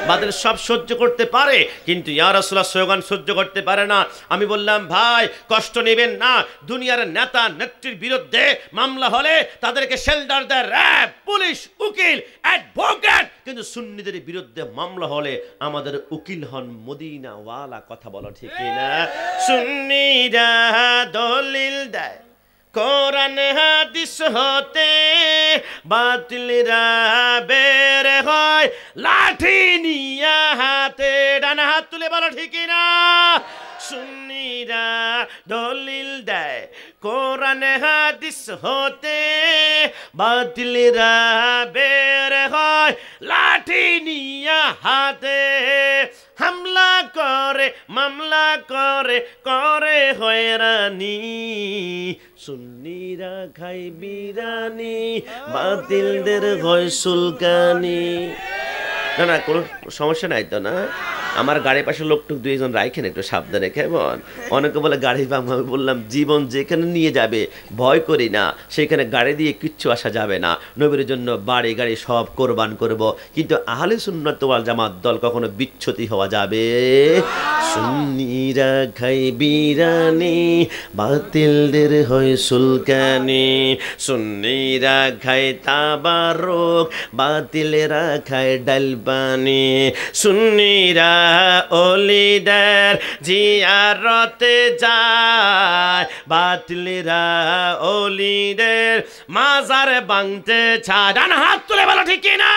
বাতিল সব সহ্য করতে পারে, কিন্তু ইয়া রাসূলুল্লাহ স্লোগান সহ্য করতে পারে না। আমি বললাম, ভাই কষ্ট নেবেন না, দুনিয়ার নেতা নেত্রীর বিরুদ্ধে মামলা হলে তাদেরকে শেল্টার দেয় র্যাব, পুলিশ, উকিল, অ্যাডভোকেট, কিন্তু সুন্নিদের বিরুদ্ধে মামলা হলে আমাদের উকিল হন মদিনাওয়ালা। কথা বলো ঠিক কিনা? সুন্নিরা দলিল দেয় কোরআন হাদিস হতে, বাতিলরা বের হয় লাঠি নিয়া হাতে। ডান হাত তুলে বলো ঠিক না? সুন্নিরা দলিল দেয় কোরআন হাদিস হতে, বাতিলরা বের হয় লাঠি নিয়া হাতে। হামলা করে, মামলা করে, করে হয়রানি, সুন্নিরা খাই বিরানি, বাতিলদের হয় সুলকানি। না না, কোনো সমস্যা নাই তো না? আমার গাড়ির পাশে লোকটুক দুইজন রাখেন, একটু সাবধানে কেমন? অনেকে বলে গাড়ি ভাঙবো। আমি বললাম, জীবন যেখানে নিয়ে যাবে ভয় করি না, সেখানে গাড়ি দিয়ে কিচ্ছু আসা যাবে না। নবীর জন্য বাড়ি গাড়ি সব কোরবান করব, কিন্তু আহলে সুন্নাত ওয়াল জামাত দল কখনো বিচ্ছুতি হওয়া যাবে? সুন্নিরা খাই বিরানি, বাতিলদের হয় সুলকানি, সুন্নিরা খায় তাবারক, বাতিলেরা খায় ডালবানি, সুন্নিরা ওলিদের জিয়ারতে যায়, বাতিলেরা ওলিদের মাজার ভাঙতে চায়। ডান হাত তুলে বলো ঠিক কিনা?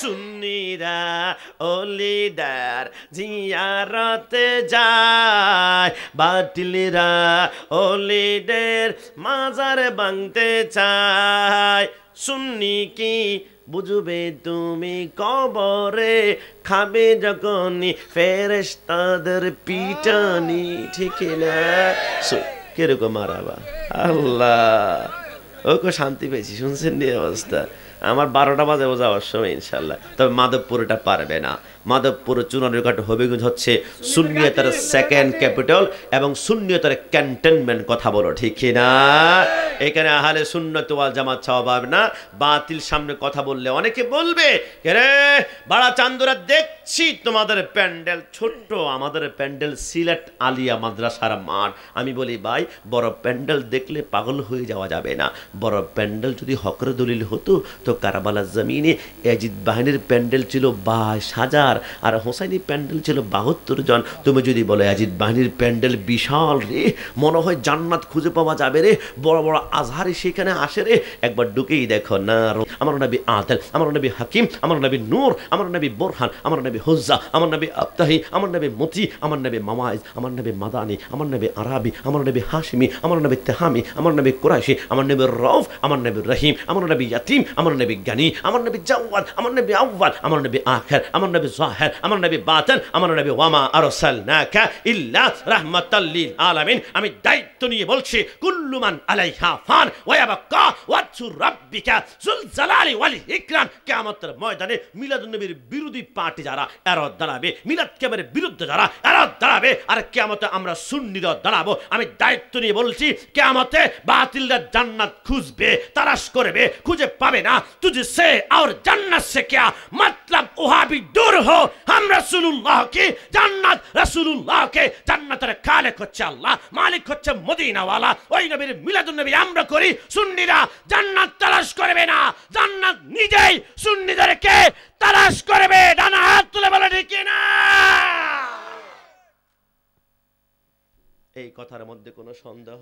সুন্নিরা ওলিদের জিয়ারতে যায়, বাতিলেরা ওলিদের মাজার ভাঙতে চায়। সুন্নি কি বুঝবে তুমি কবরে, খাবে যখনই ফেরেশতাদের পিটানি। ঠিক না? কিরকম মারাবা আল্লাহ, ওকে শান্তি পেয়েছি। শুনছেন নি অবস্থা? আমার 12টা বাজে যাওয়ার সময় ইনশাল্লাহ। তবে মাধবপুরটা পারবে না। মাধবপুর চুনারঘাট হবিগঞ্জ হচ্ছে সুন্নিয়তের সেকেন্ড ক্যাপিটাল এবং সুন্নিয়তের ক্যান্টনমেন্ট। কথা বলো ঠিক না? এখানে আহলে সুন্নাত ওয়াল জামাত ছাওয়া পাবে না। বাতিল সামনে কথা বললে অনেকে বলবে রে বাড়া চান্দুরা দেখছি তোমাদের প্যান্ডেল ছোট্ট, আমাদের প্যান্ডেল সিলেট আলিয়া মাদ্রাসার মাঠ। আমি বলি ভাই বড় প্যান্ডেল দেখলে পাগল হয়ে যাওয়া যাবে না। বড় প্যান্ডেল যদি হকর দলিল হতো তো কারবালার জমিনে ইয়াজিদ বাহিনীর প্যান্ডেল ছিল 22,000 আর হোসাইনি প্যান্ডেল ছিল 72 জন। তুমি যদি বলো ইয়াজিদ বাহিনীর প্যান্ডেল বিশাল রে, মনে হয় জান্নাত খুঁজে পাওয়া যাবে রে, বড় বড় আজহারি সেখানে আসে রে, একবার ঢুকেই দেখো না। আমার নবী আদিল, আমার নবী হাকিম, আমার নবী নূর, আমার নবী বোরহান, আমার নবী হুজ্জা, আমার নবী আবতাহি, আমার নবী মতি, আমার নবী মামাইজ, আমার নবী মাদানি, আমার নবী আরাবি, আমার নবী হাশমি, আমার নবী তেহামি, আমার নবী কুরাইশি, আমার নবী রউফ, আমার নবী রহিম, আমার নবী ইয়াতিম, আমার নবী গানি, আমার নবী জাওয়াদ, আমার নবী আউয়াল, আমার নবী আখির, আমার নবী যাহির, আমার নবী বাতিন, আমার নবী ওয়ামা আরসালনাকা ইল্লা রাহমাতাল লিল আলামিন। আমি দায়িত্ব নিয়ে বলছি কুল্লু মান আলাইহা ফান ওয়া ইয়াবকা ওয়াজহু রাব্বিকা যুল জালালি ওয়াল ইকরাম। কিয়ামতের ময়দানে মিলাদুন নবীর বিরোধী পার্টি যারা এরা দাঁড়াবে, মিলাদ কেবলের বিরুদ্ধে যারা এরা দাঁড়াবে, আর কিয়ামতে আমরা সুন্নিরা দাঁড়াবো। আমি দায়িত্ব নিয়ে বলছি কিয়ামতে বাতিলরা জান্নাত খুঁজবে, তালাশ করবে, খুঁজে পাবে না। তুঝে সে আর জান্নাত সে क्या मतलब वहां भी दूर हो। हम रसूलुल्लाह की জান্নাত, রাসূলুল্লাহ কে জান্নাতের খালেক হচ্ছে আল্লাহ, মালিক হচ্ছে মদিনা ওয়ালা। ওই নবীর মিলাদুন নবী আমরা করি। সুন্নিরা জান্নাত তালাশ করবে না, জান্নাত নিজেই সুন্নিদেরকে তালাশ করবে। ডানা হাত তুলে বলে ঠিক না? এই কথার মধ্যে কোনো সন্দেহ?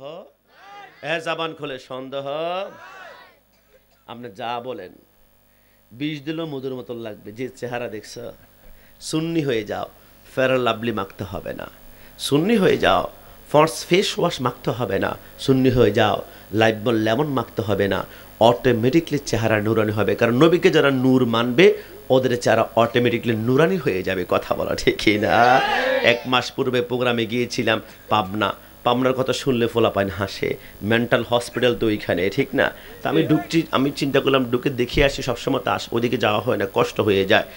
জবান খুলে সন্দেহ? আপনি যা বলেন বিষ দিলেও মধুর মতন লাগবে। যে চেহারা দেখছ, সুন্নি হয়ে যাও, ফেয়ার লাভলি মাখতে হবে না। সুন্নি হয়ে যাও, ফেস ওয়াশ মাখতে হবে না। সুন্নি হয়ে যাও, লাইফবল লেমন মাখতে হবে না। অটোমেটিকলি চেহারা নুরানি হবে। কারণ নবীকে যারা নূর মানবে ওদের চেহারা অটোমেটিকলি নুরানি হয়ে যাবে। কথা বলা ঠিকই না? 1 মাস পূর্বে প্রোগ্রামে গিয়েছিলাম পাবনার কথা শুনলে ফোলাপাইন হাসে। মেন্টাল হসপিটাল তো ওইখানে, ঠিক না? তা আমি চিন্তা করলাম ঢুকে দেখে আসি। সবসময় তো ওদিকে যাওয়া হয় না, কষ্ট হয়ে যায়।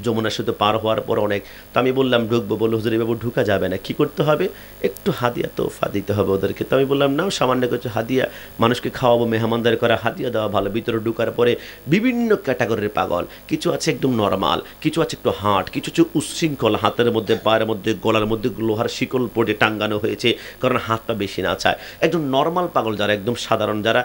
যমুনা সেতু পার হওয়ার পর অনেক। তো আমি বললাম ঢুকবো, বললো হুজুর বাবু ঢুকা যাবে না। কি করতে হবে? একটু হাদিয়া তোফা দিতে হবে ওদেরকে। তো আমি বললাম নাও, সামান্য কিছু হাদিয়া, মানুষকে খাওয়াবো, মেহমানদার করা হাদিয়া দেওয়া ভালো। ভিতরে ঢুকার পরে বিভিন্ন ক্যাটাগরির পাগল, কিছু আছে একদম নর্মাল, কিছু আছে একটু হার্ট, কিছু উচ্ছৃঙ্খল, হাতের মধ্যে, পায়ের মধ্যে, গলার মধ্যে লোহার শিকল পড়ে টাঙ্গানো হয়েছে, কারণ হাত পা বেশি না চায়। একদম নর্মাল পাগল যারা, একদম সাধারণ যারা,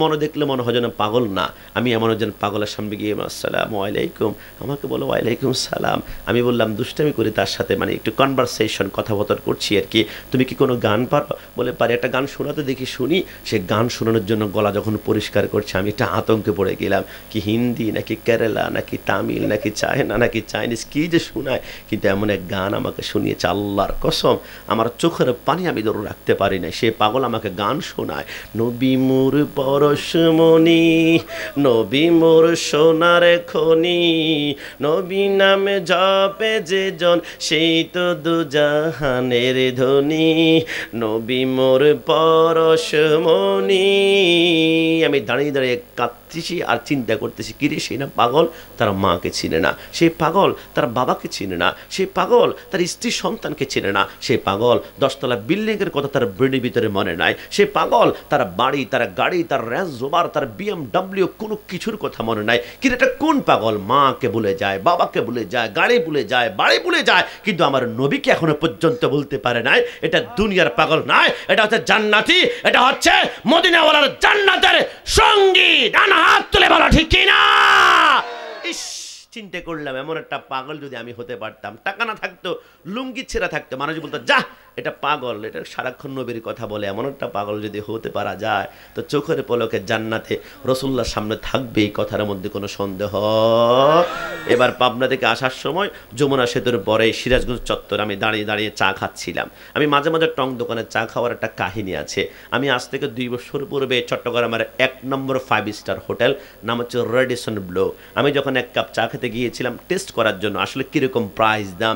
মনে দেখলে মনে হয় যেন পাগল না। আমি এমন একজন পাগলের সামনে গিয়ে আসসালামু আলাইকুম, আমাকে বলো ওয়ালাইকুম সালাম। আমি বললাম দুষ্টামি করে তার সাথে, মানে একটু কনভারসেশন, কথাবার্তা করছি আর কি। তুমি কি কোনো গান পারো? বলে পারি। একটা গান শোনাতে দেখি, শুনি। সে গান শোনানোর জন্য গলা যখন পরিষ্কার করছে আমি একটা আতঙ্কে পড়ে গেলাম। কি হিন্দি নাকি কেরালা নাকি তামিল নাকি চায়না নাকি চাইনিজ, কি যে শোনায়। কিন্তু এমন এক গান আমাকে শুনিয়েছে, আল্লাহর কসম আমার চোখের পানি আমি ধরে রাখতে পারি না। সে পাগল আমাকে গান শোনায়। নবী মোর পরশমণি, নবী মোর সোনার খনি, নবী নামে জপে যে জন সেই তো দুজাহানের ধনী, নবী মোর পরশমণি। আমি দাঁড়িয়ে দাঁড়িয়ে কাঁদতেছি আর চিন্তা করতেছি, কিরে সেই না পাগল তার মাকে চিনে না, সেই পাগল তার বাবাকে চিনে না, সেই পাগল তার স্ত্রী সন্তানকে চিনে না, সেই পাগল 10তলা বিল্ডিংয়ের কথা তার ব্রেনের ভিতরে মনে নাই, সেই পাগল তার বাড়ি, তার গাড়ি, তার রেঞ্জ রোভার, তার BMW কোনো কিছুর কথা মনে নাই। কিন্তু এটা কোন পাগল? মাকে ভুলে যায়, বাবাকে ভুলে যায়, গাড়ি ভুলে যায়, বাড়ি ভুলে যায়, কিন্তু আমার নবীকে এখনো পর্যন্ত বলতে পারে নাই। এটা দুনিয়ার পাগল নয়, এটা হচ্ছে জান্নাতি, এটা হচ্ছে মদিনাওয়ালার জান্নাতের সঙ্গী। ডানা হাত তুলে বলো ঠিক কিনা? ইস, চিন্তা করলাম এমন একটা পাগল যদি আমি হতে পারতাম, টাকা না থাকতো, লুঙ্গি ছেঁড়া থাকতো, মানুষ বলতো যা এটা পাগল, এটা সারাক্ষণ নবীর কথা বলে। এমন একটা পাগল যদি হতে পারা যায় তো চোখের পলকে জান্নাতে রাসূলুল্লাহর সামনে থাকবে, এই কথার মধ্যে কোনো সন্দেহ? এবার পাবনা থেকে আসার সময় যমুনা সেতুর পরে সিরাজগঞ্জ চত্বর আমি দাঁড়িয়ে দাঁড়িয়ে চা খাচ্ছিলাম। আমি মাঝে মাঝে টং দোকানে চা খাওয়ার একটা কাহিনী আছে। আমি আজ থেকে 2 বছর পূর্বে চট্টগ্রামের 1 নম্বর 5 স্টার হোটেল, নাম হচ্ছে রেডিসন ব্লু, আমি যখন 1 কাপ চা খেতে আনতে গিয়েছিলাম টেস্ট করার জন্য আসলে কীরকম প্রাইস দাম।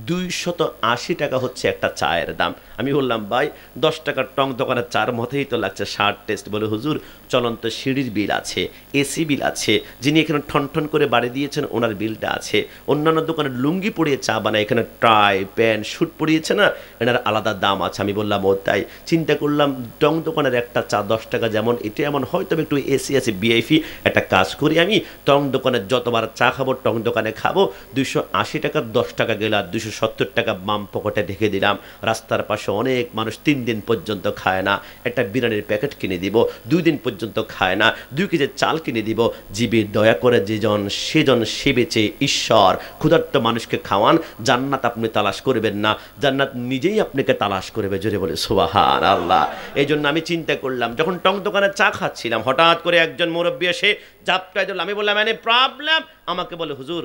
280 টাকা হচ্ছে একটা চায়ের দাম। আমি বললাম ভাই 10 টাকার টং দোকানের চার মতেই তো লাগছে 60 টেস্ট। বলে হুজুর চলন্ত সিঁড়ির বিল আছে, এসি বিল আছে, যিনি এখানে ঠন করে বাড়ি দিয়েছেন ওনার বিলটা আছে, অন্যান্য দোকানে লুঙ্গি পরিয়ে চা বানায়, এখানে টাই প্যান্ট শ্যুট পরিয়েছে না, এনার আলাদা দাম আছে। আমি বললাম ও তাই। চিন্তা করলাম টং দোকানের একটা চা 10 টাকা যেমন, এটা এমন হয়তো একটু এসি আছে ভিআইপি। একটা কাজ করি আমি টং দোকানে যতবার চা খাবো টং দোকানে খাবো, 280 টাকা 10 টাকা গেল আর 270 টাকা বাম পকেটে ঢেকে দিলাম। রাস্তার পাশে অনেক মানুষ 3 দিন পর্যন্ত খায় না, একটা বিরিয়ানির প্যাকেট কিনে দিব। 2 দিন পর্যন্ত খায় না, 2 কেজি চাল কিনে দিব। জীবে দয়া করে যেজন সেজন সেবেছে ঈশ্বর। ক্ষুধার্ত মানুষকে খাওয়ান, জান্নাত আপনি তালাশ করবেন না, জান্নাত নিজেই আপনাকে তালাশ করবে। জোরে বলে সুবহানাল্লাহ। এই জন্য আমি চিন্তা করলাম, যখন টং দোকানে চা খাচ্ছিলাম হঠাৎ করে একজন মুরব্বী এসে জাপটায় ধরল। আমি বললাম এনি প্রবলেম? আমাকে বলে হুজুর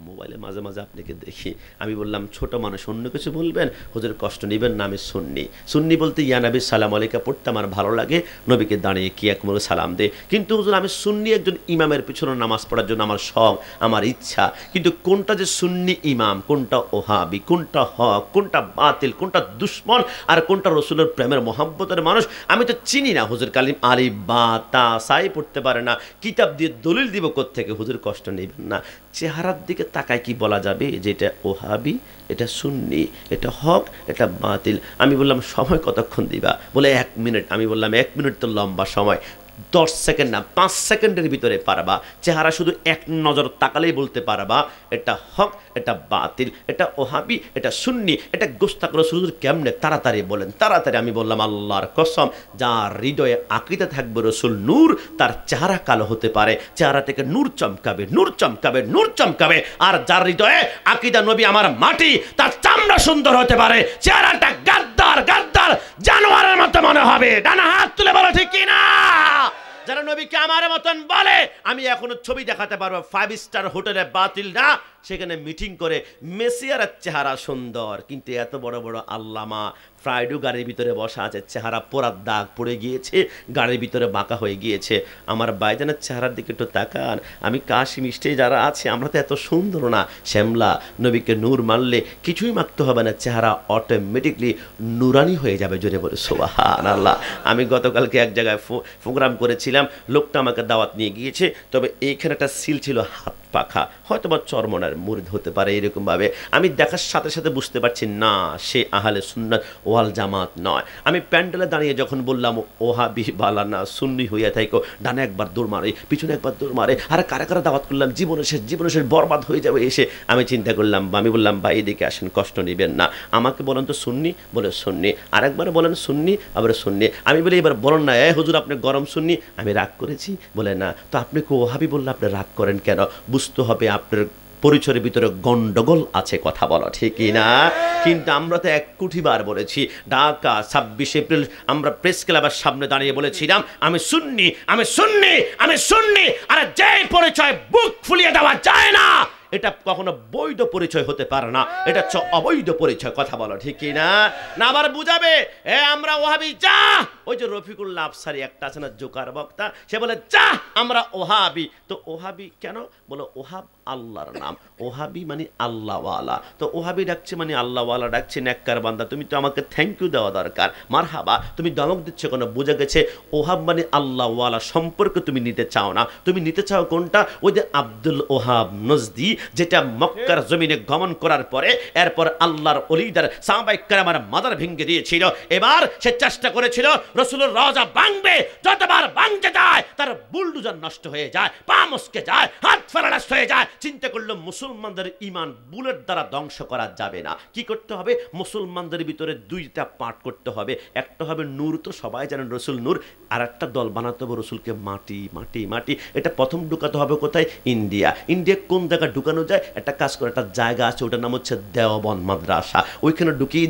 মোবাইলে মাঝে মাঝে আপনাকে দেখি। আমি বললাম ছোট মানুষ, অন্য কিছু বলবেন? হুজুর কষ্ট নেবেন না, আমি সুন্নি। সুন্নি বলতে ইয়া নবী সালাম আলাইকা পড়তে আমার ভালো লাগে, নবীকে দাঁড়িয়ে কি এক মুখে সালাম দে। কিন্তু হুজুর আমি সুন্নি একজন ইমামের পিছনে নামাজ পড়ার জন্য আমার শখ, আমার ইচ্ছা। কিন্তু কোনটা যে সুন্নি ইমাম, কোনটা ওহাবি, কোনটা হক, কোনটা বাতিল, কোনটা দুশ্মন, আর কোনটা রসুলের প্রেমের মোহাব্বতের মানুষ আমি তো চিনি না। হুজুর কালিম আলিফ বা তা সাই পড়তে পারে না, কিতাব দিয়ে দলিল দিব কোত্থেকে? হুজুর কষ্ট নেবেন না, চেহারার দিকে তাকায় কি বলা যাবে যে এটা ওহাবি, এটা সুন্নি, এটা হক, এটা বাতিল? আমি বললাম সময় কতক্ষণ দিবা? বলে 1 মিনিট। আমি বললাম 1 মিনিট তো লম্বা সময়, 10 সেকেন্ড না 5 সেকেন্ডের ভিতরে পারবা। চেহারা শুধু এক নজর তাকালেই বলতে পারবা এটা হক, এটা বাতিল, এটা ওহাবি, এটা সুন্নি, এটা গোস্তাক রসুল। কেমনে? তাড়াতাড়ি বলেন, তাড়াতাড়ি। আমি বললাম আল্লাহর কসম, যার হৃদয়ে আকীদা থাকবে রসুল নূর, তার চেহারা কালো হতে পারে, চেহারা থেকে নূর চমকাবে, নূর চমকাবে, নূর চমকাবে। আর যার হৃদয়ে আকীদা নবী আমার মাটি, তার চামড়া সুন্দর হতে পারে, চেহারাটা গাদ্দার গাদ্দার জানোয়ারের মতো মনে হবে। ডানা হাত তুলে বলো ঠিক কিনা? যারা নবীকে আমার মতন বলে, আমি এখনো ছবি দেখাতে পারবো 5 স্টার হোটেলে, বাতিল না, সেখানে মিটিং করে মেসিয়ার চেহারা সুন্দর, কিন্তু এত বড় বড় আল্লামা ফ্রাইডু গাড়ির ভিতরে বসা আছে, চেহারা পোড়ার দাগ পড়ে গিয়েছে, গাড়ির ভিতরে বাঁকা হয়ে গিয়েছে। আমার ভাইজানের চেহারার দিকে একটু তাকান। আমি কাশি মিষ্টি যারা আছে আমরা তো এত সুন্দর না। শ্যামলা নবীকে নূর মানলে কিছুই মাখতে হবে না, চেহারা অটোমেটিকলি নুরানি হয়ে যাবে। জোরে বলে সুবহানাল্লাহ। আমি গতকালকে এক জায়গায় প্রোগ্রাম করেছিলাম, লোকটা আমাকে দাওয়াত নিয়ে গিয়েছে, তবে এইখানে একটা সিল ছিল হাত পাখা, হয়তো বা চরমনার মুরিদ হতে পারে এরকমভাবে। আমি দেখার সাথে সাথে বুঝতে পারছি না সে আহলে সুন্নাত ওয়াল জামাত নয়। আমি প্যান্ডেলে দাঁড়িয়ে যখন বললাম ওহাবি বালা না, সুন্নি হইয়া থাইকো, ডানে একবার দৌড় মারে, পিছনে একবার দৌড় মারে, আর কারা কারা দাওয়াত করলাম, জীবনের শেষ বরবাদ হয়ে যাবে এসে। আমি চিন্তা করলাম, আমি বললাম ভাই এদিকে আসেন, কষ্ট নেবেন না, আমাকে বলেন তো সুন্নি? বলে সুন্নি। আরেকবার বলেন সুন্নি, আবার সুন্নি। আমি বলি এবার বলেন না, হুজুর আপনি গরম সুন্নি। আমি রাগ করেছি? বলে না। তো আপনি কি ওহাবি বললে আপনি রাগ করেন কেন? বুঝতে হবে আপনার পরিচয়ের ভিতরে গন্ডগোল আছে, কথা বলো ঠিক না? কিন্তু আমরা তো 1 কোটি বার বলেছি। ঢাকা 26 এপ্রিল আমরা প্রেস ক্লাবের সামনে দাঁড়িয়ে বলেছিলাম আমি সুন্নি, আমি সুন্নি, আমি সুন্নি। আর যে পরিচয় বুক ফুলিয়ে দেওয়া যায় না, এটা কখনো বৈধ পরিচয় হতে পারে না, এটা হচ্ছে অবৈধ পরিচয়। কথা বলো ঠিক না? না আবার বুঝাবে আমরা ওহাবি, যা। ওই যে রফিকুল্লাহ আফসারি একটা আছে না জোকার বক্তা, সে বলে যা আমরা ওহাবি। তো ওহাবি কেন? বলো ওহাব আল্লাহর নাম, ওহাবি মানে আল্লাহওয়ালা। তো ওহাবি ডাকছে মানে আল্লাহওয়ালা ডাকছে, নেককার বান্দা। তুমি তো আমাকে থ্যাংক ইউ দেওয়া দরকার, মারহাবা। তুমি দমক দিচ্ছ কেন? বোঝা গেছে ওহাব মানে আল্লাহওয়ালা সম্পর্ক তুমি নিতে চাও না। তুমি নিতে চাও কোনটা? ওই যে আব্দুল ওহাব নজদি, যেটা মক্কার জমিনে গমন করার পরে এরপর আল্লাহর ওলিদের সাহাবায়ে কেরামের মাজার ভেঙে দিয়েছিল। এবার সে চেষ্টা করেছিল রাসূলের রওজা ভাঙবে, যতবার ভাঙতে যায় তার বুলডোজার নষ্ট হয়ে যায়, পা মস্কে যায়, হাত ফেলা নষ্ট হয়ে যায়। চিন্তা করলো মুসলমানদের ঈমান বুলেট দ্বারা ধ্বংস করা যাবে না। কি করতে হবে? মুসলমানদের ভিতরে 2টা পার্ট করতে হবে। একটা হবে নূর, তো সবাই জানেন রসুল নূর। আর একটা দল বানাতে হবে রসুলকে মাটি মাটি মাটি। এটা প্রথম ঢুকাতে হবে কোথায়? ইন্ডিয়া। ইন্ডিয়া কোন জায়গায় ঢুকানো যায়? একটা কাজ করে, একটা জায়গা আছে, ওটার নাম হচ্ছে দেওবন্দ মাদ্রাসা। ওইখানে ঢুকিয়ে